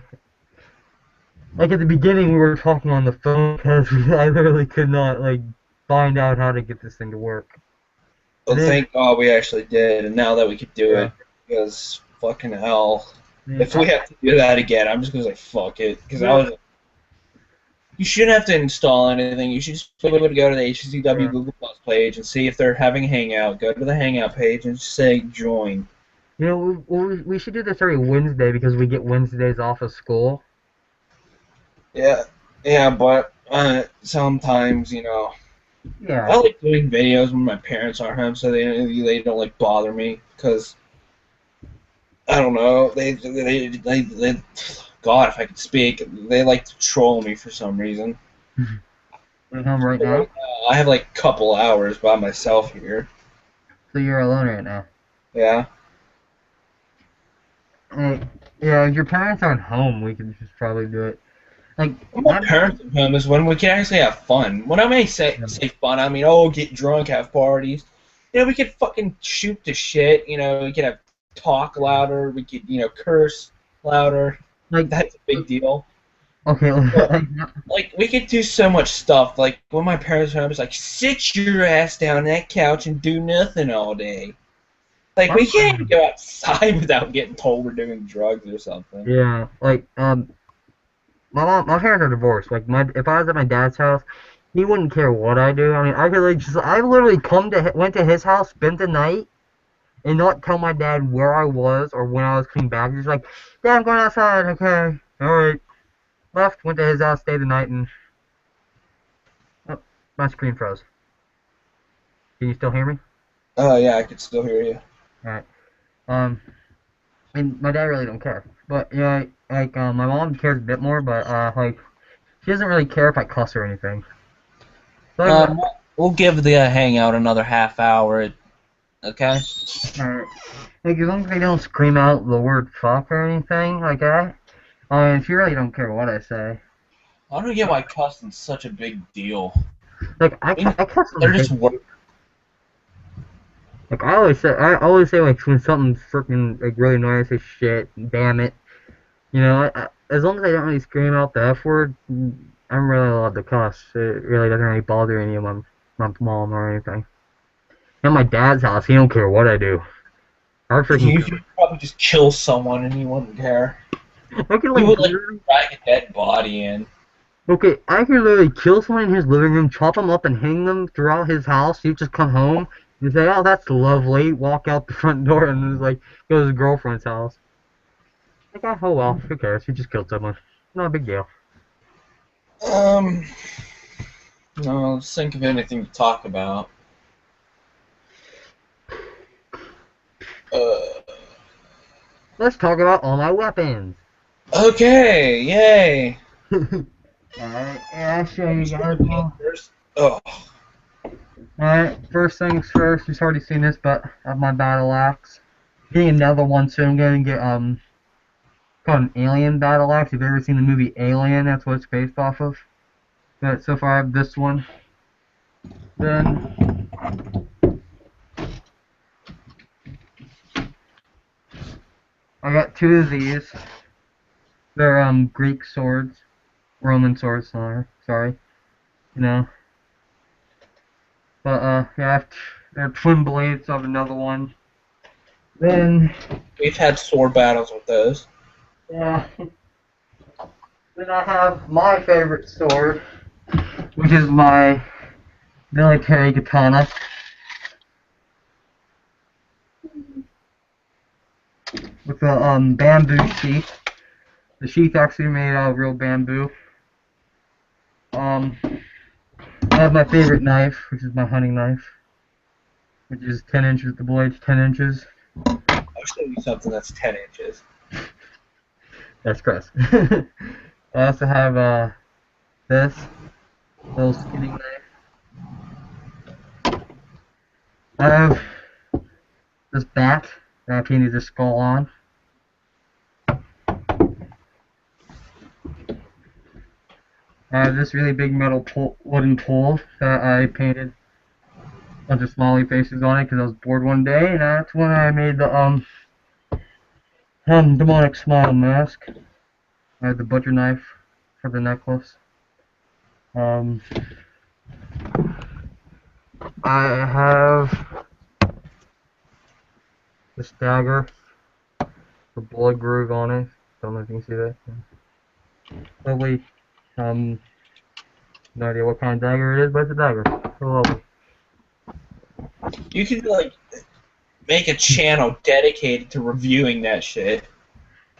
like at the beginning, we were talking on the phone because I literally could not find out how to get this thing to work. Well, thank God we actually did, and now that we could do it, because fucking hell. If we have to do that again, I'm just going to say fuck it. Because you shouldn't have to install anything. You should just go to the HCCW Google Plus page and see if they're having a hangout. Go to the hangout page and just say join. We should do this every Wednesday because we get Wednesdays off of school. Yeah, but sometimes, Yeah. I like doing videos when my parents aren't home, so they don't bother me, because I don't know. They God, if I could speak, they like to troll me for some reason. You're home right now? I have a couple hours by myself here. So you're alone right now? Yeah. Yeah, if your parents aren't home, we can just probably do it. When my parents are home is when we can actually have fun. When I may say fun, I mean, get drunk, have parties. We could fucking shoot the shit. We could have talk louder. We could, curse louder. That's a big deal. Okay. We could do so much stuff. When my parents were home, it's sit your ass down on that couch and do nothing all day. We can't even go outside without getting told we're doing drugs or something. Yeah, my parents are divorced. If I was at my dad's house, He wouldn't care what I do. I mean, I could like just, I literally went to his house, spent the night, and not tell my dad where I was or when I was coming back. He's like, Dad, I'm going outside. Okay, all right. Left, went to his house, stayed the night, and oh, my screen froze. Can you still hear me? Oh yeah, I could still hear you. All right. And my dad really don't care. But yeah, like my mom cares a bit more, but like she doesn't really care if I cuss or anything. So, like, We'll give the hangout another half hour. Okay. like as long as they don't scream out the word fuck or anything like that, I mean, she really don't care what I say. I don't get why cussing's such a big deal. Like I cuss They're on just like I always say like when something's freaking like really annoying, I say shit, damn it. You know, as long as I don't really scream out the F word, I'm really allowed to cuss. It really doesn't really bother any of my mom or anything. At my dad's house, he don't care what I do. I freaking. You could probably just kill someone and he wouldn't care. I could He like would like drag a dead body in. okay, I could literally kill someone in his living room, chop them up, and hang them throughout his house. He'd just come home and say, "Oh, that's lovely." Walk out the front door and just like go to his girlfriend's house. Like, oh well, who cares? He just killed someone. Not a big deal. No, let's think of anything to talk about. Let's talk about all my weapons. Okay, yay. Alright, yeah, show you guys. Oh. Alright, first things first, you've already seen this, but I have my battle axe. Getting another one soon. I'm gonna get called an alien battle axe. If you've ever seen the movie Alien, that's what it's based off of. But so far I have this one. Then I got two of these. They're Greek swords. Roman swords, sorry. You know. But yeah, they're twin blades of another one. Then We've had sword battles with those. yeah. Then I have my favorite sword, which is my military katana. With a bamboo sheath. The sheath actually made out of real bamboo. I have my favorite knife, which is my hunting knife, which is 10 inches. The blade's 10 inches. I'll show you something that's 10 inches. That's gross. I also have this little skinning knife. I have this bat that I painted the skull on. I have this really big metal wooden pole that I painted a bunch of smiley faces on it because I was bored one day, and that's when I made the demonic smile mask. I have the butcher knife for the necklace. I have this dagger, the blood groove on it. Don't know if you can see that. Lovely. No idea what kind of dagger it is, but it's a dagger. So lovely. You could like make a channel dedicated to reviewing that shit.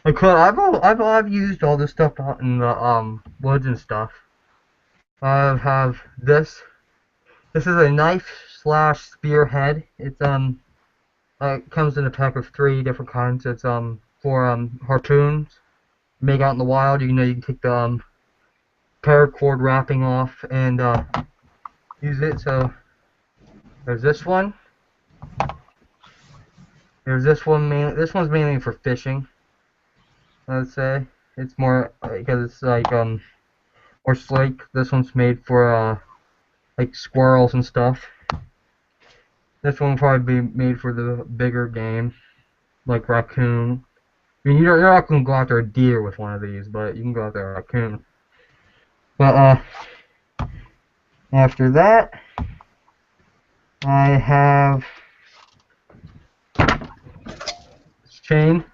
I've used all this stuff out in the woods and stuff. I have this. This is a knife / spearhead. It's it comes in a pack of 3 different kinds. It's for harpoons. Make out in the wild. You know you can take the paracord wrapping off and use it. So there's this one. There's this one mainly. This one's mainly for fishing. I'd say it's more because it's like more slick. This one's made for like squirrels and stuff. This one will probably be made for the bigger game, like raccoon. I mean, you're not gonna go after a deer with one of these, but you can go after a raccoon. But after that, I have this chain.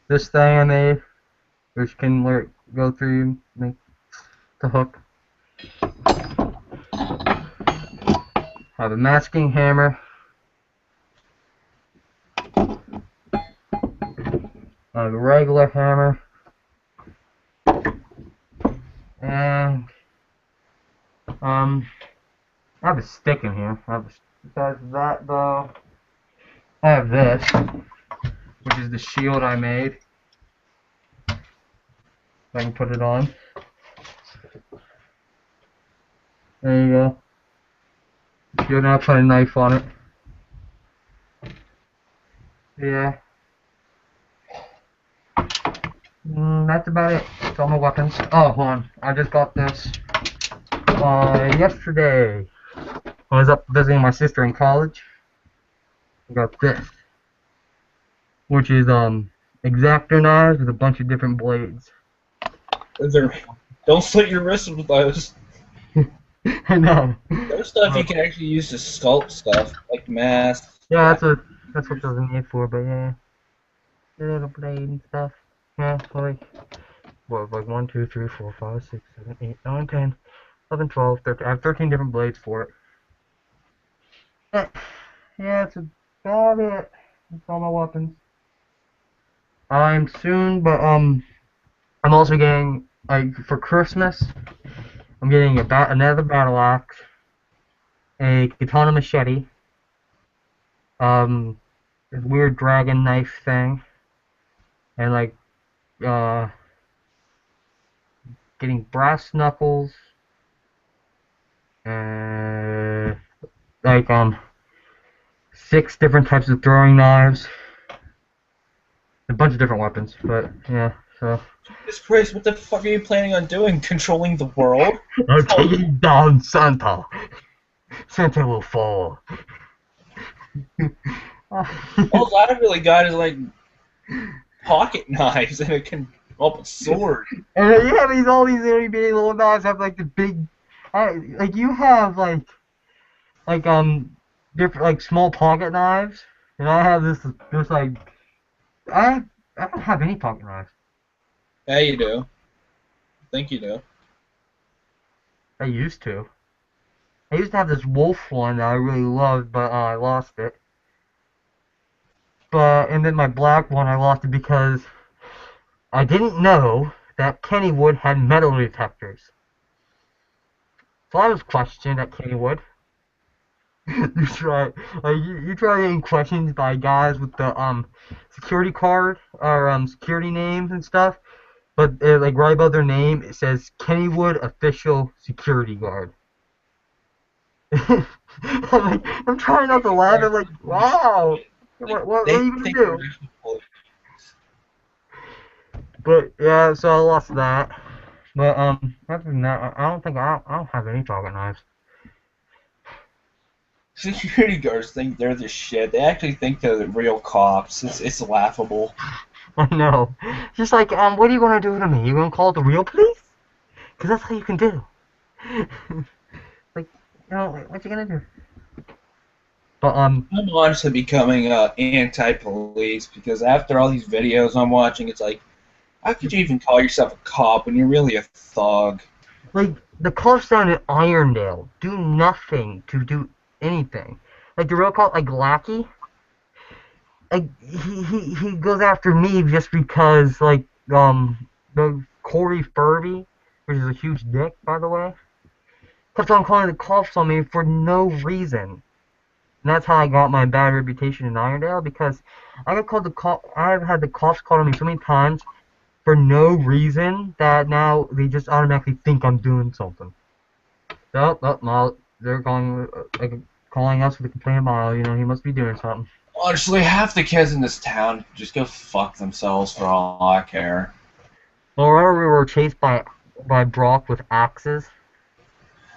This thing I made which can go through like the hook. I have a masking hammer. I have a regular hammer. And I have a stick in here. Besides that though, I have this, which is the shield I made. I can put it on. There you go. Shield, and I'll put a knife on it. Yeah. That's about it. That's all my weapons. Oh, hold on. I just got this yesterday. I was up visiting my sister in college. I got this, which is X-Acto knives with a bunch of different blades. Don't slit your wrists with those. I know. Those stuff you can actually use to sculpt stuff, like masks. Yeah, that's what those are made for. But yeah, the little blade and stuff. Yeah, like 1, 2, 3, 4, 5, 6, 7, 8, 9, 10, 11, 12, 13. I have 13 different blades for it. Yeah, that's about it. That's all my weapons. I'm also getting, like, for Christmas, I'm getting another battle axe, a katana machete, this weird dragon knife thing, and like, getting brass knuckles, and like, 6 different types of throwing knives, a bunch of different weapons, but yeah, so. Jesus Christ, what the fuck are you planning on doing? Controlling the world? I'm taking down Santa. Santa will fall. All I've really got is like pocket knives and a sword. And you have all these itty bitty little knives have like the big, like you have like different like small pocket knives, and I have this like I don't have any pocket knives. Yeah, you do. I think you do. I used to. I used to have this wolf one that I really loved, but I lost it. And then my black one, I lost it because I didn't know that Kennywood had metal detectors. So I was questioned at Kennywood. you try getting questions by guys with the security card or security names and stuff, but like right above their name it says Kennywood official security guard. I'm trying not to laugh. I'm like, wow. What are you gonna do? But yeah, so I lost that. But other than that, I don't have any pocket knives. Security guards think they're the shit. They actually think they're the real cops. It's laughable. I know. Just like, what are you gonna do to me? You gonna call the real police? Cause that's how you can do. Like, what you gonna do? But I'm honestly becoming anti-police because after all these videos I'm watching, it's like, how could you even call yourself a cop when you're really a thug? like the cops down in Irondale do nothing to do anything. Like the real cop, like Lackey, like he goes after me just because like the Corey Furby, which is a huge dick by the way, kept on calling the cops on me for no reason. And that's how I got my bad reputation in Irondale, because I've had the cops call on me so many times for no reason that now they just automatically think I'm doing something. No, they're calling us with a complaint about, he must be doing something. Honestly, half the kids in this town just go fuck themselves for all I care. Well, remember we were chased by Brock with axes?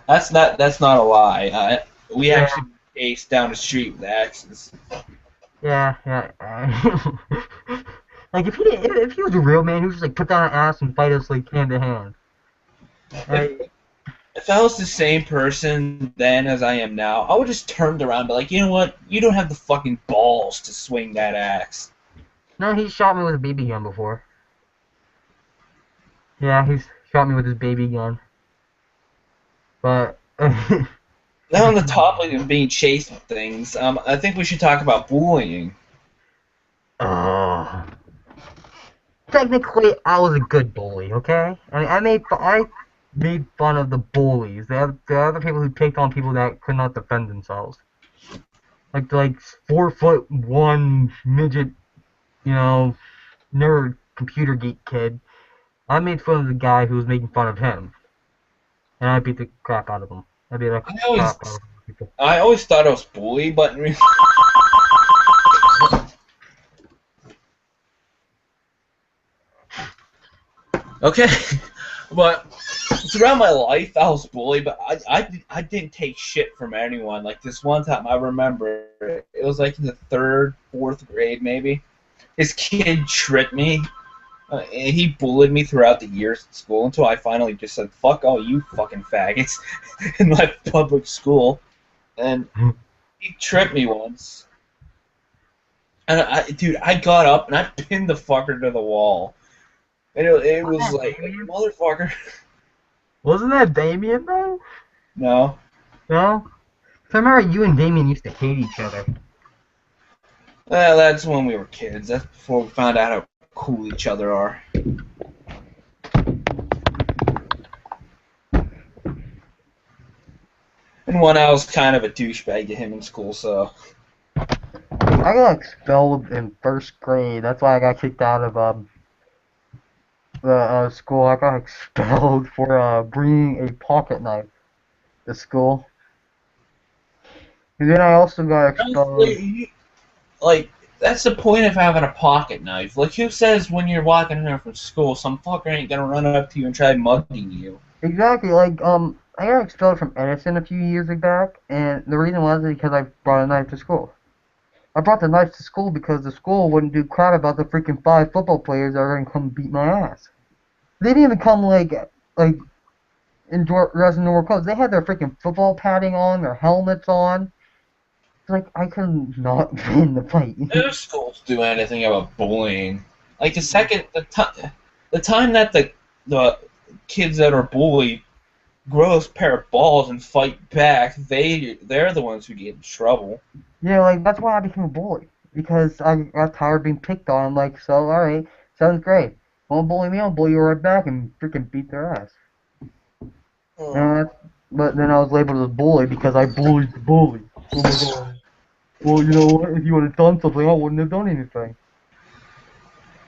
That's not a lie. We actually chased down the street with axes. Yeah. Like if he was a real man, he would just like put down an ass and fight us like hand to hand. If I was the same person then as I am now, I would just turned around and be like, you know what? You don't have the fucking balls to swing that axe. No, he shot me with a BB gun before. Yeah, he shot me with his baby gun. But Now on the topic of being chased with things, I think we should talk about bullying. uh, technically, I was a good bully. Okay, I made fun of the bullies. The other people who picked on people that could not defend themselves. Like 4'1" midget, nerd computer geek kid. I made fun of the guy who was making fun of him, and I beat the crap out of him. I beat the I crap always, out of people. I always thought I was bullied, but okay. But throughout my life, I was bullied, but I didn't take shit from anyone. Like this one time, I remember it was like in the third, fourth grade, maybe. This kid tricked me. And he bullied me throughout the years at school until I finally just said, "Fuck all you fucking faggots," in my public school. And he tripped me once. And I got up and I pinned the fucker to the wall. And it was like, motherfucker. Wasn't that Damien though? No. No? So I remember you and Damien used to hate each other. Well, that's when we were kids. That's before we found out how cool each other are. And one, I was kind of a douchebag to him in school, so. I got expelled in first grade. That's why I got kicked out of the school. I got expelled for bringing a pocket knife to school. And then I also got expelled. Like, that's the point of having a pocket knife. Like, who says when you're walking home from school, some fucker ain't gonna run up to you and try mugging you? Exactly. Like, I got expelled from Edison a few years back, and the reason was because I brought a knife to school. I brought the knife to school because the school wouldn't do crap about the freaking 5 football players that are gonna come beat my ass. They didn't even come like in dress in normal clothes. They had their freaking football padding on, their helmets on. It's like I could not win the fight. No schools do anything about bullying. Like the time that the kids that are bullied grow a pair of balls and fight back, they're the ones who get in trouble. Yeah, like that's why I became a bully, because I got tired of being picked on. I'm like, so alright, sounds great. Won't bully me, I'll bully you right back and freaking beat their ass. But then I was labeled as a bully because I bullied the bully. Oh my god. Well, you know what? If you would have done something, I wouldn't have done anything.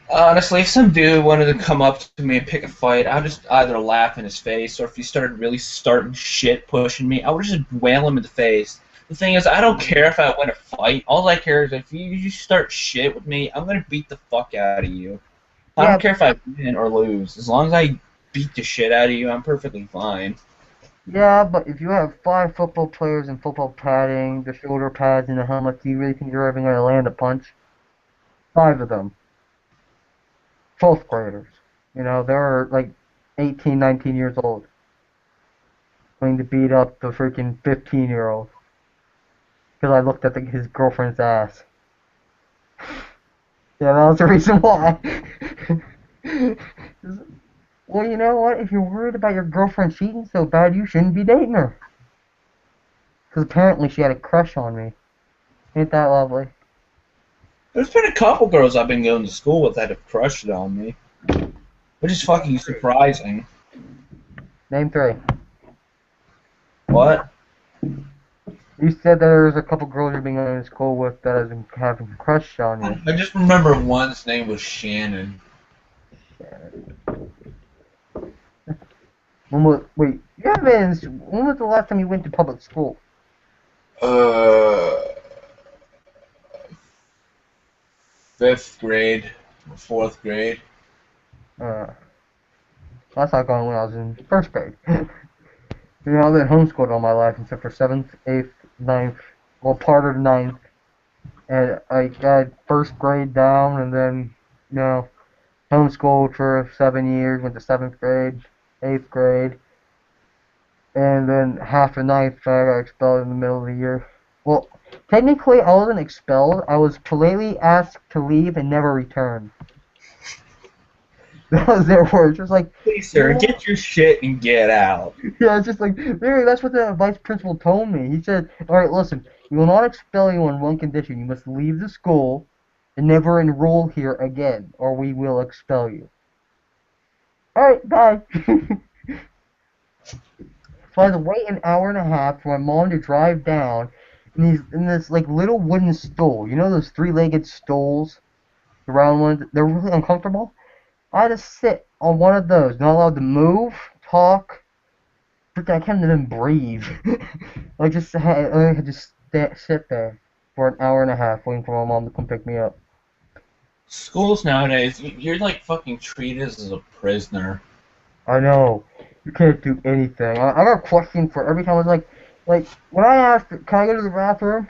Honestly, if some dude wanted to come up to me and pick a fight, I'd just either laugh in his face, or if he started really starting shit, pushing me, I would just wail him in the face. The thing is, I don't care if I win a fight. All I care is if you start shit with me, I'm gonna beat the fuck out of you. I don't care if I win or lose. As long as I beat the shit out of you, I'm perfectly fine. Yeah, but if you have 5 football players in football padding, the shoulder pads, and the helmet, do you really think you're ever going to land a punch? 5 of them. 12th graders. They're like 18, 19 years old. Going to beat up the freaking 15-year-old. Because I looked at his girlfriend's ass. Yeah, that was the reason why. Well, you know what? If you're worried about your girlfriend cheating so bad, you shouldn't be dating her. Because apparently she had a crush on me. Ain't that lovely? There's been a couple girls I've been going to school with that have crushed on me. Which is fucking surprising. Name 3. What? You said that there's a couple girls you've been going to school with that have been having a crush on you. I just remember one's name was Shannon. When was the last time you went to public school? 5th grade or 4th grade. That's not going when I was in 1st grade. I've been homeschooled all my life except for 7th, 8th, 9th, well, part of the 9th. And I got 1st grade down, and then, homeschooled for 7 years, went to 7th grade, 8th grade, and then half of 9th I got expelled in the middle of the year. Well, technically I wasn't expelled, I was politely asked to leave and never return. That was their words. Just like, Please, you know sir, what? get your shit and get out. Yeah, it's just like, Mary, that's what the vice principal told me. He said, all right, listen, we will not expel you on one condition. You must leave the school and never enroll here again, or we will expel you. All right, bye. So I had to wait an hour and a half for my mom to drive down in this like little wooden stool. You know those three-legged stools, the round ones? They're really uncomfortable. I had to sit on one of those, not allowed to move, talk. I can't even breathe. I had to sit there for an hour and a half waiting for my mom to come pick me up. Schools nowadays, you're like fucking treated as a prisoner. I know. You can't do anything. I got a question for every time. I was like when I asked, can I go to the bathroom?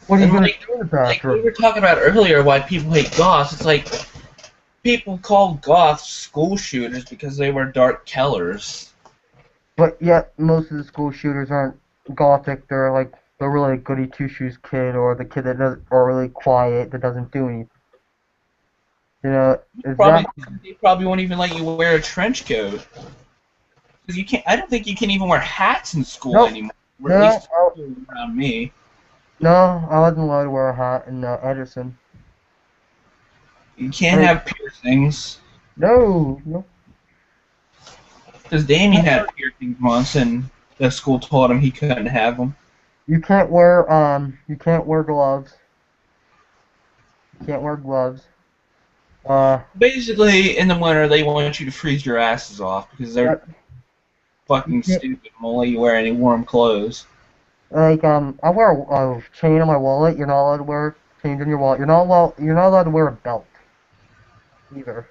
What are you And gonna like, do in the like we were bathroom? talking about earlier, why people hate goths. It's like people call goths school shooters because they wear dark colors. But yet most of the school shooters aren't gothic. They're really a goody two shoes kid or the kid that does or really quiet that doesn't do anything. You know, is that They probably won't even let you wear a trench coat because you can't. I don't think you can even wear hats in school nope. anymore. Or at No, least around me. no, I wasn't allowed to wear a hat in Edison. You can't Like, have piercings no, no. because Damien had piercings once, and the school told him he couldn't have them. You can't wear gloves. You can't wear gloves. Uh, Basically, in the winter, they want you to freeze your asses off because they're that, you fucking can't, stupid and won't let you wear any warm clothes. I wear a chain on my wallet. You're not allowed to wear chains on your wallet. You're not allowed to wear a belt either.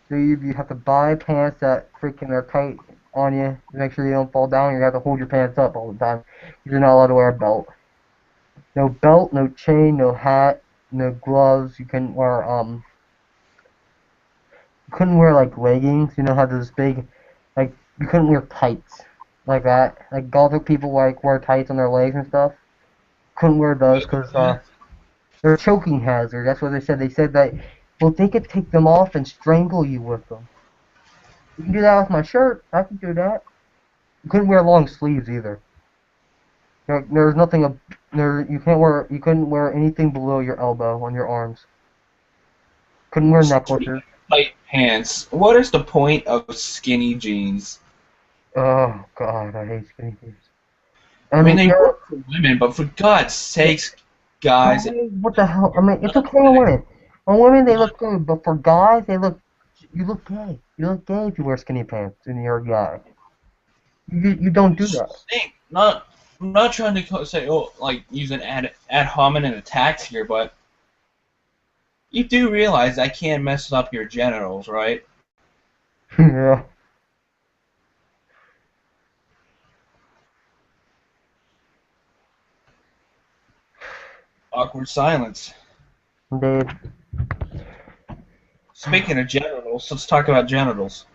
So you have to buy pants that freaking are tight on you to make sure you don't fall down. You have to hold your pants up all the time. You're not allowed to wear a belt. No belt, no chain, no hat, no gloves. You couldn't wear like leggings. You know how those big, like you couldn't wear tights like that. Like Gothic people like wear tights on their legs and stuff. Couldn't wear those because they're a choking hazard. That's what they said. They said that well they could take them off and strangle you with them. You can do that with my shirt. I can do that. You couldn't wear long sleeves either. There's nothing up there. You couldn't wear anything below your elbow on your arms. Couldn't wear Speaking necklaces. of tight pants, what is the point of skinny jeans? Oh God, I hate skinny jeans. I I mean, mean, they you're work for women, but for God's sakes, guys, guys. What the hell? I mean, it's okay on women. On women, they look good, but for guys, you look gay. You look gay if you wear skinny pants and you're a guy. You don't do that. think not. I'm not trying to say, oh, like use an ad hominem attacks here, but you do realize I can mess up your genitals, right? Yeah. Awkward silence. Indeed. Speaking of genitals, let's talk about genitals.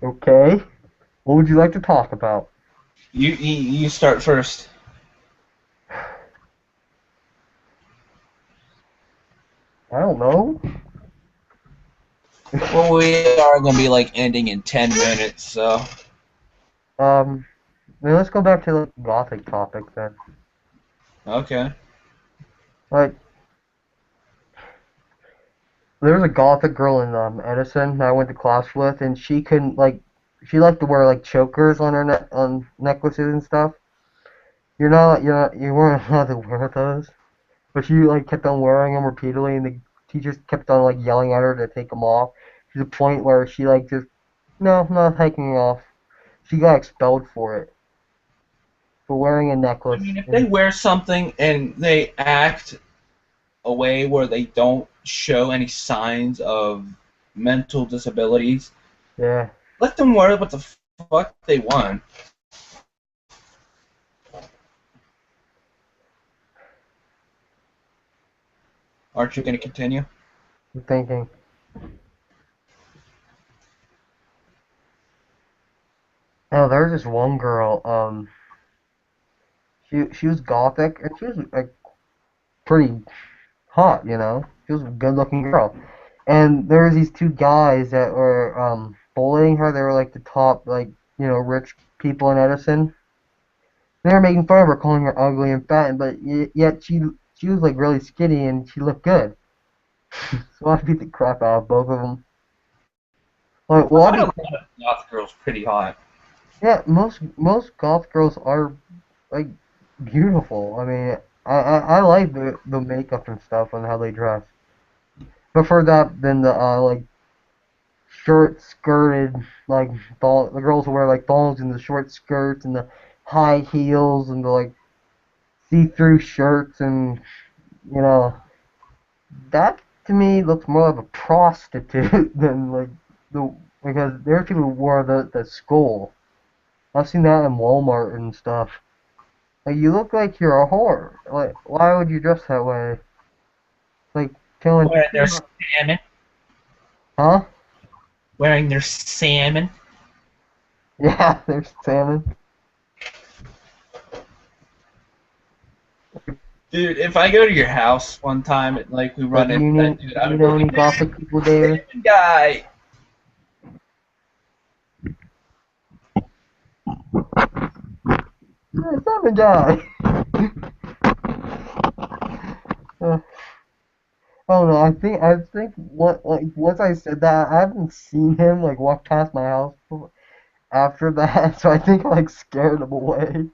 Okay. What would you like to talk about? You start first. I don't know. Well, we are gonna be like ending in 10 minutes, so Um, let's go back to the gothic topic then. okay. Like, there was a gothic girl in Edison that I went to class with, and she liked to wear like chokers on her on necklaces and stuff. You weren't allowed to wear those, but she like kept on wearing them repeatedly, and the teachers kept on like yelling at her to take them off. To the point where she like just no, I'm not taking it off. She got expelled for wearing a I necklace. mean, if they And wear something and they act a way where they don't show any signs of mental disabilities, yeah, let them wear what the fuck they want. Aren't you going to continue? I'm thinking. Oh, there was this one girl. She was gothic and she was like pretty hot. You know, she was a good looking girl. And there was these two guys that were bullying her. They were like the top, like, rich people in Edison. They were making fun of her, calling her ugly and fat, but yet she was like really skinny and she looked good. So I beat the crap out of both of them. Like, I well, find a lot of goth girls pretty hot. yeah, most goth girls are like beautiful. I mean, I like the makeup and stuff and how they dress. Prefer that than the like short skirted like the girls who wear like thongs and the short skirts and the high heels and the like see through shirts and you know that to me looks more of a prostitute than like the because there are people who wore the skull. I've seen that in Walmart and stuff. Like you look like you're a whore. Like why would you dress that way? Like telling Wearing their salmon. huh? Wearing their salmon. Yeah, there's salmon. Dude, if I go to your house one time and like we Like run into that dude, I you would be know any like, "Man, gothic people, David? salmon guy." Yeah, salmon guy. uh, oh no, I think what like once I said that I haven't seen him like walk past my house after that, so I think I like scared him away.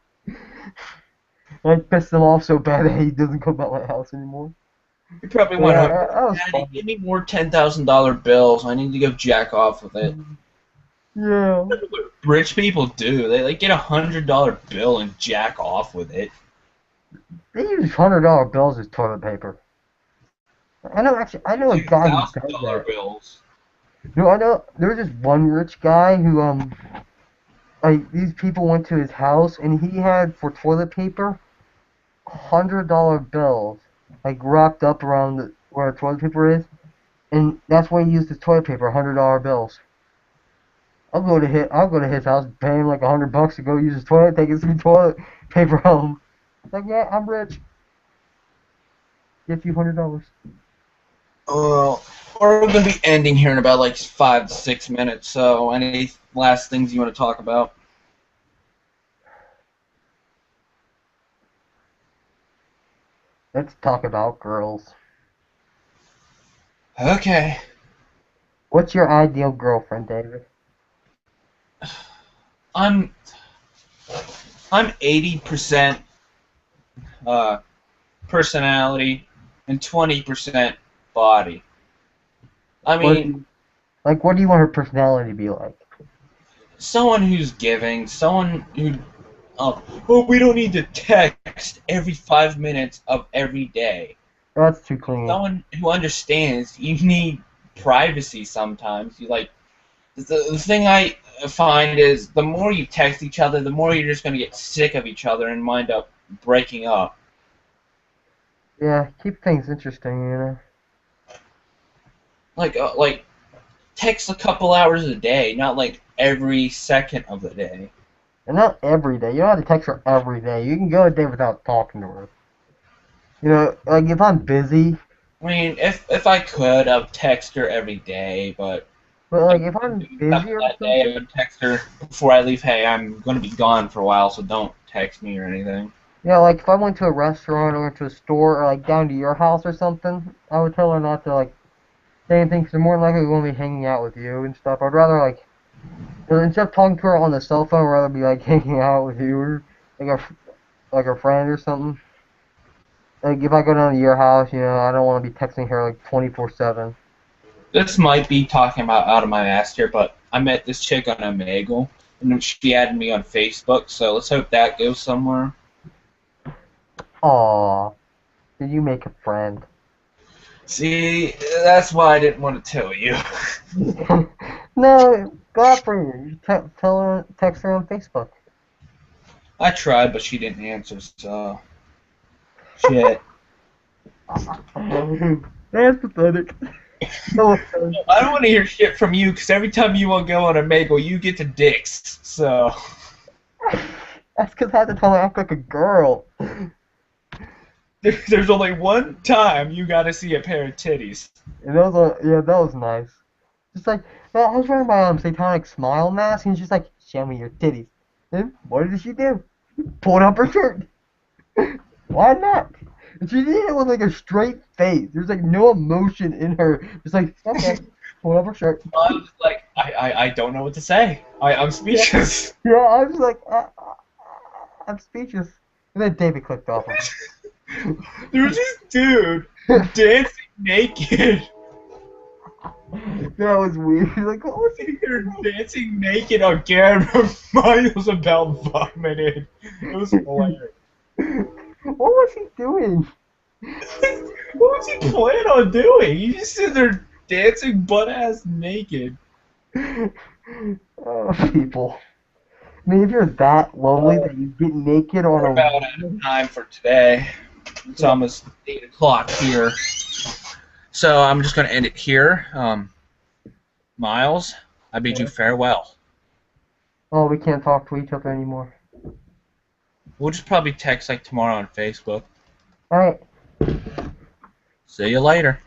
Like pissed him off so bad that he doesn't come by my house anymore. He probably But went yeah, home. that was Daddy, fun. give me more $10,000 bills. I need to go jack off with it. Yeah. That's what rich people do. They like get $100 bill and jack off with it. They use $100 bills as toilet paper. I know a Two guy who thousand does dollar that. bills. No, I know there was this one rich guy who like these people went to his house and he had for toilet paper $100 bills like wrapped up around where the toilet paper is, and that's why he used his toilet paper, $100 bills. I'll go to his house, pay him like $100 to go use his toilet, take some toilet paper home. Like yeah, I'm rich. Get you $100. Well, we're going to be ending here in about like 5 to 6 minutes. So, any last things you want to talk about? Let's talk about girls. Okay. What's your ideal girlfriend, David? I'm 80% uh, personality and 20% body. I What mean, what do you want her personality to be like? someone who's giving, someone who, well, we don't need to text every 5 minutes of every day. That's too clingy. Someone who understands you need privacy sometimes. You like, the thing I find is the more you text each other, the more you're just going to get sick of each other and wind up breaking up. Yeah, keep things interesting. Like text a couple hours a day, not like every second of the day. And not every day. You don't have to text her every day. You can go a day without talking to her. Like if I'm busy, I mean, if I could, I'd text her every day, but but I like if couldn't I'm do busy something or that day. I something, would text her before I leave. Hey, I'm going to be gone for a while, so don't text me or anything. like if I went to a restaurant or went to a store or like down to your house or something, I would tell her not to like say anything because they're more likely going to be hanging out with you and stuff. I'd rather like instead of talking to her on the cell phone, I'd rather be like hanging out with you or like a friend or something. Like if I go down to your house, I don't want to be texting her like 24/7. This might be talking about out of my ass here, but I met this chick on Omegle, and then she added me on Facebook, so let's hope that goes somewhere. Aw, did you make a friend? See, that's why I didn't want to tell you. No, go out for you. You tell her, text her on Facebook. I tried, but she didn't answer, so... Shit. That's pathetic. No offense. I don't want to hear shit from you, because every time you want to go on Omegle, you get to dicks, so... That's because I had to tell her I act like a girl. There's only one time you gotta see a pair of titties. And that was that was nice. Just like, well, I was wearing my satanic smile mask, and she's like, "Show me your titties." And what did she do? Pulled up her shirt. Why not? And she did it with like a straight face. There's like no emotion in her. Just like, okay, pulled up her shirt. I was like, I don't know what to say. I'm speechless. Yeah, I was like, I'm speechless. And then David clicked off. There was this dude dancing naked. That was weird. Like, what was he They're dancing naked on camera. Miles about vomited. It was hilarious. What was he doing? What was he planning on doing? He just sitting there dancing butt-ass naked. Oh, people. I mean, if you're that lonely that you get naked on We're about out of time for today. It's almost 8 o'clock here. So I'm just going to end it here. Miles, I bid you farewell. Oh, we can't talk to each other anymore. We'll just probably text like tomorrow on Facebook. Alright. See you later.